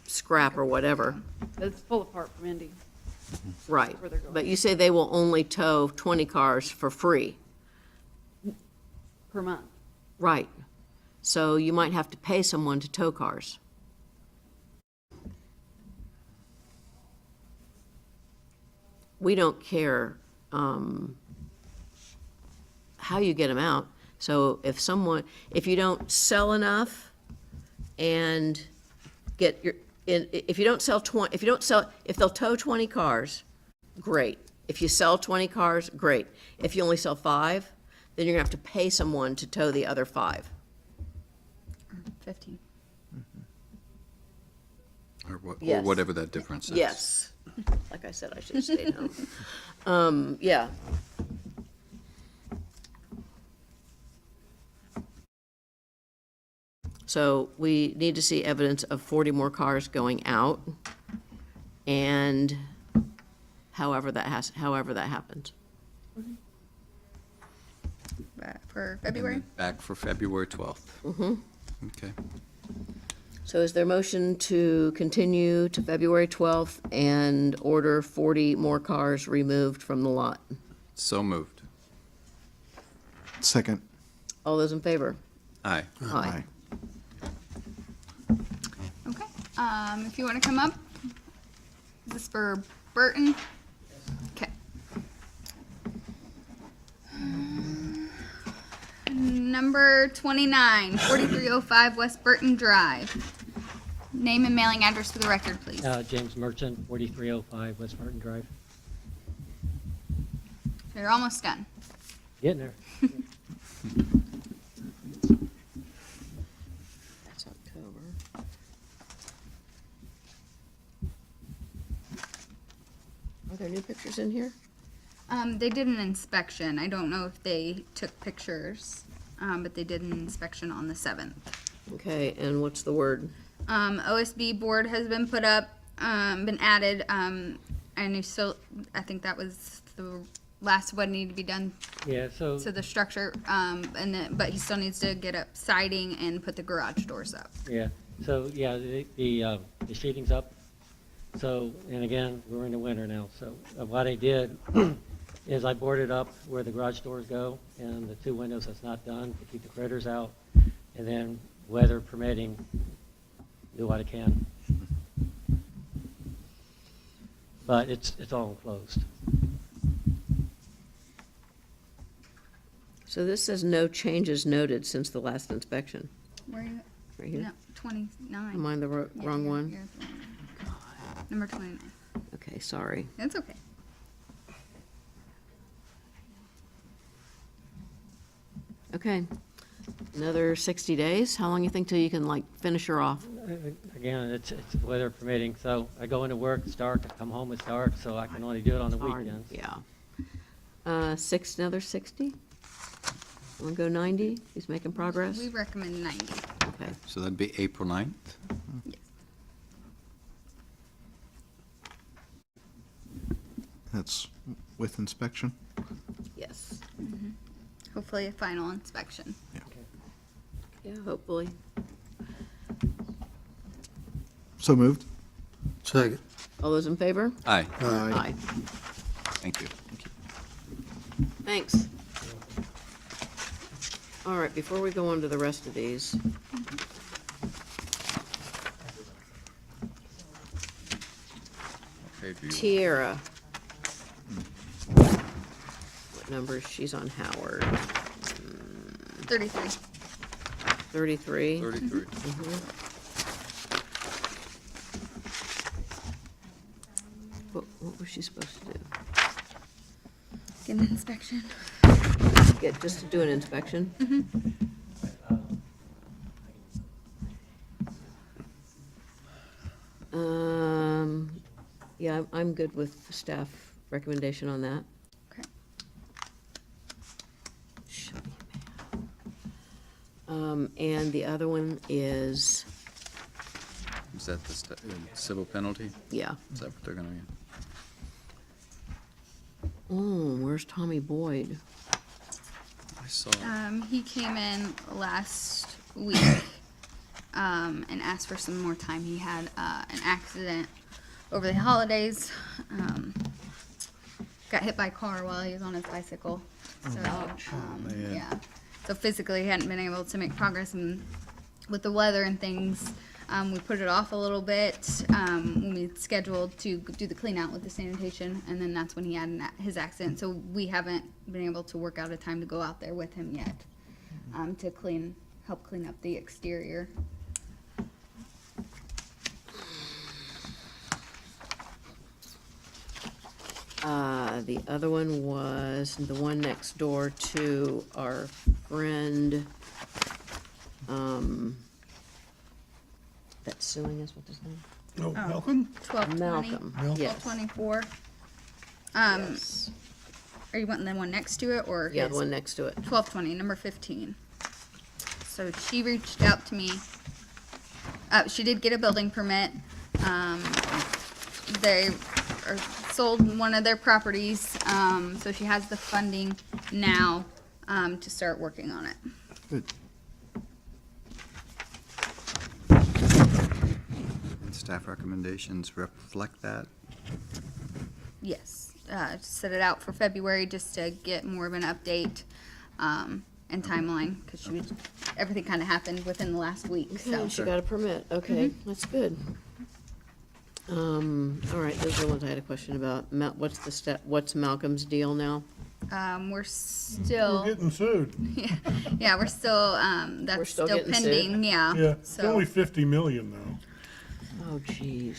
scrap or whatever, It's full apart from Indy. Right, Where they're going. but you say they will only tow 20 cars for free. Per month. Right. So you might have to pay someone to tow cars. We don't care how you get them out. So if you don't sell enough and get your, if you don't sell 20, if they'll tow 20 cars, great. If you sell 20 cars, great. If you only sell 5, then you're gonna have to pay someone to tow the other 5. 15. Or Yes. whatever that difference is. Yes. Like I said, I should have stayed home. Yeah. So we need to see evidence of 40 more cars going out, and however that happens. For February? Back for February 12th. Mm-hmm. Okay. So is there a motion to continue to February 12th and order 40 more cars removed from the lot? So moved. Second. All those in favor? Aye. Aye. Okay. If you want to come up, is this for Burton? Okay. Number 29, 4305 West Burton Drive. Name and mailing address for the record, please. James Merchant, 4305 West Martin Drive. You're almost done. Getting there. That's October. Are there new pictures in here? They did an inspection. I don't know if they took pictures, but they did an inspection on the 7th. Okay, and what's the word? OSB board has been put up, been added, and I think that was the last one needed to be done Yeah, so, to the structure, but he still needs to get up siding and put the garage doors up. yeah, so, yeah, the sheeting's up. So, and again, we're in the winter now, so what I did is I boarded up where the garage doors go and the 2 windows that's not done to keep the critters out. And then, weather permitting, do what I can. But it's all enclosed. So this says no changes noted since the last inspection. Where are you? Right here. No, 29. Am I the Yeah, wrong one? you're the wrong one. Number 29. Okay, sorry. That's okay. Okay. Another 60 days? How long you think till you can, like, finish her off? Again, it's weather permitting, so I go into work, it's dark, I come home, it's dark, so I can only do it on the Hard, weekends. Yeah. Another 60? Want to go 90? He's making progress? We recommend 90. Okay. So that'd be April 9th? Yes. That's with inspection? Yes. Hopefully a final inspection. Yeah, hopefully. So moved? Second. All those in favor? Aye. Aye. Thank you. Thanks. All right, before we go on to the rest of these. Okay, do you- Tiara. What number? She's on Howard. 33. 33? 33. What was she supposed to do? Get an inspection. Just to do an inspection? Yeah, I'm good with the staff recommendation on that. Okay. And the other one is, Is that the civil penalty? yeah. Is that what they're gonna get? Oh, where's Tommy Boyd? I saw. He came in last week and asked for some more time. He had an accident over the holidays. got hit by a car while he was on his bicycle. So, man. yeah. So physically, he hadn't been able to make progress, and with the weather and things, we put it off a little bit. When we scheduled to do the clean out with the sanitation, and then that's when he had his accident. So we haven't been able to work out a time to go out there with him yet, to help clean up the exterior. The other one was the one next door to our friend, that's suing us, what's his name? Oh, Malcolm? 1220. Malcolm, yes. 1224. Yes. Are you wanting the one next to it, or Yeah, his? the one next to it. 1220, number 15. So she reached out to me. She did get a building permit. They sold one of their properties, so she has the funding now to start working on it. Good. And staff recommendations reflect that? Yes, set it out for February just to get more of an update and timeline, because everything kind of happened within the last week. So Okay, she got a permit, okay, that's good. All right, those are the ones I had a question about. What's Malcolm's deal now? we're still We're getting sued. yeah, we're still that's We're still still getting sued? pending. Yeah. Yeah, it's So only 50 million though. Oh, jeez.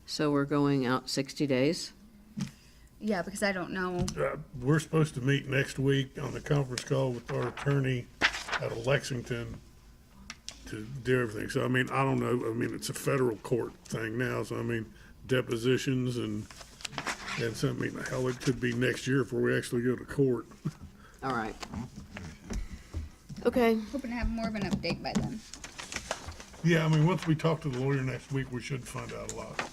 So we're going out 60 days? yeah, because I don't know. We're supposed to meet next week on the conference call with our attorney out of Lexington to do everything. So, I mean, I don't know. I mean, it's a federal court thing now. So, I mean, depositions and something, hell, it could be next year before we actually go to court. All right. Okay, Hoping to have more of an update by then. Yeah, I mean, once we talk to the lawyer next week, we should find out a lot.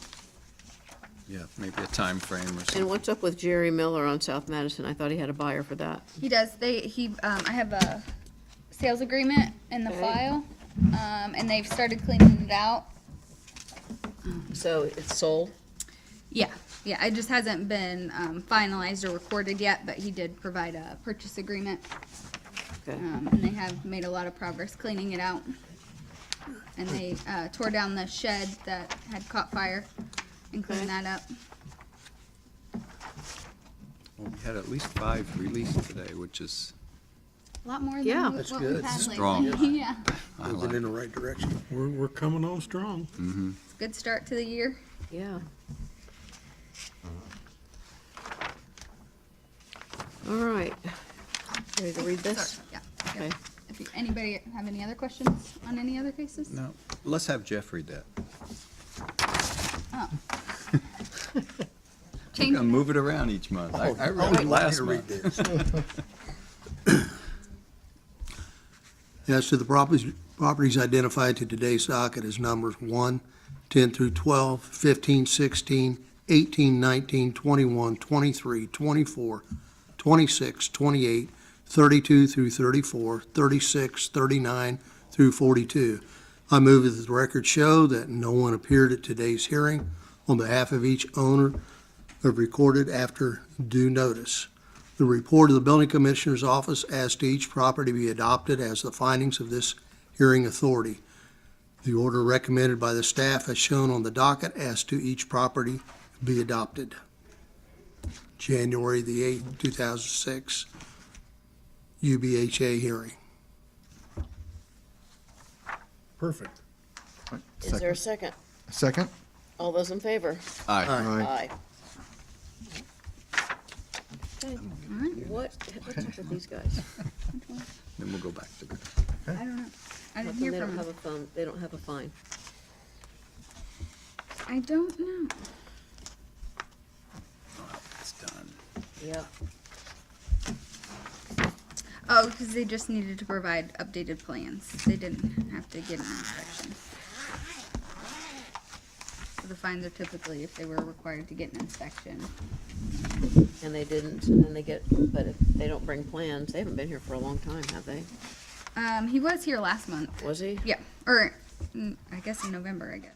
Yeah, maybe a time frame or something. and what's up with Jerry Miller on South Madison? I thought he had a buyer for that. He does. I have a sales agreement in the Okay. file, and they've started cleaning it out. So it's sold? Yeah, yeah. It just hasn't been finalized or recorded yet, but he did provide a purchase agreement, Okay. and they have made a lot of progress cleaning it out. And they tore down the shed that had caught fire and cleaned that up. Well, we had at least 5 released today, which is, A lot more Yeah. than That's what good. we've had Strong. lately. Yeah, I Moving like in the right direction. We're coming on strong. Mm-hmm. good start to the year. Yeah. All right. Ready to read this? Sorry, yeah. Okay. If anybody have any other questions on any other cases? No, let's have Jeff read that. Oh. We're Change gonna move it around each month. I read it last month. As to the properties identified to today's docket as numbers 1, 10 through 12, 15, 16, 18, 19, 21, 23, 24, 26, 28, 32 through 34, 36, 39 through 42. I move that the record show that no one appeared at today's hearing on behalf of each owner of recorded after due notice. The report of the building commissioner's office as to each property be adopted as the findings of this hearing authority. The order recommended by the staff as shown on the docket as to each property be adopted. January the 8th, 2006, UBHA hearing. Perfect. Is there a second? Second? All those in favor? Aye. Aye. Okay. What's up with these guys? Then we'll go back to good. I don't know. I How didn't come hear they from don't him. have a phone? They don't have a fine. I don't know. It's done. Yep. Oh, because they just needed to provide updated plans. They didn't have to get an inspection. So the fines are typically if they were required to get an inspection. And they didn't, and then they get, but if they don't bring plans, they haven't been here for a long time, have they? He was here last month. Was he? Yeah, or I guess in November, I guess.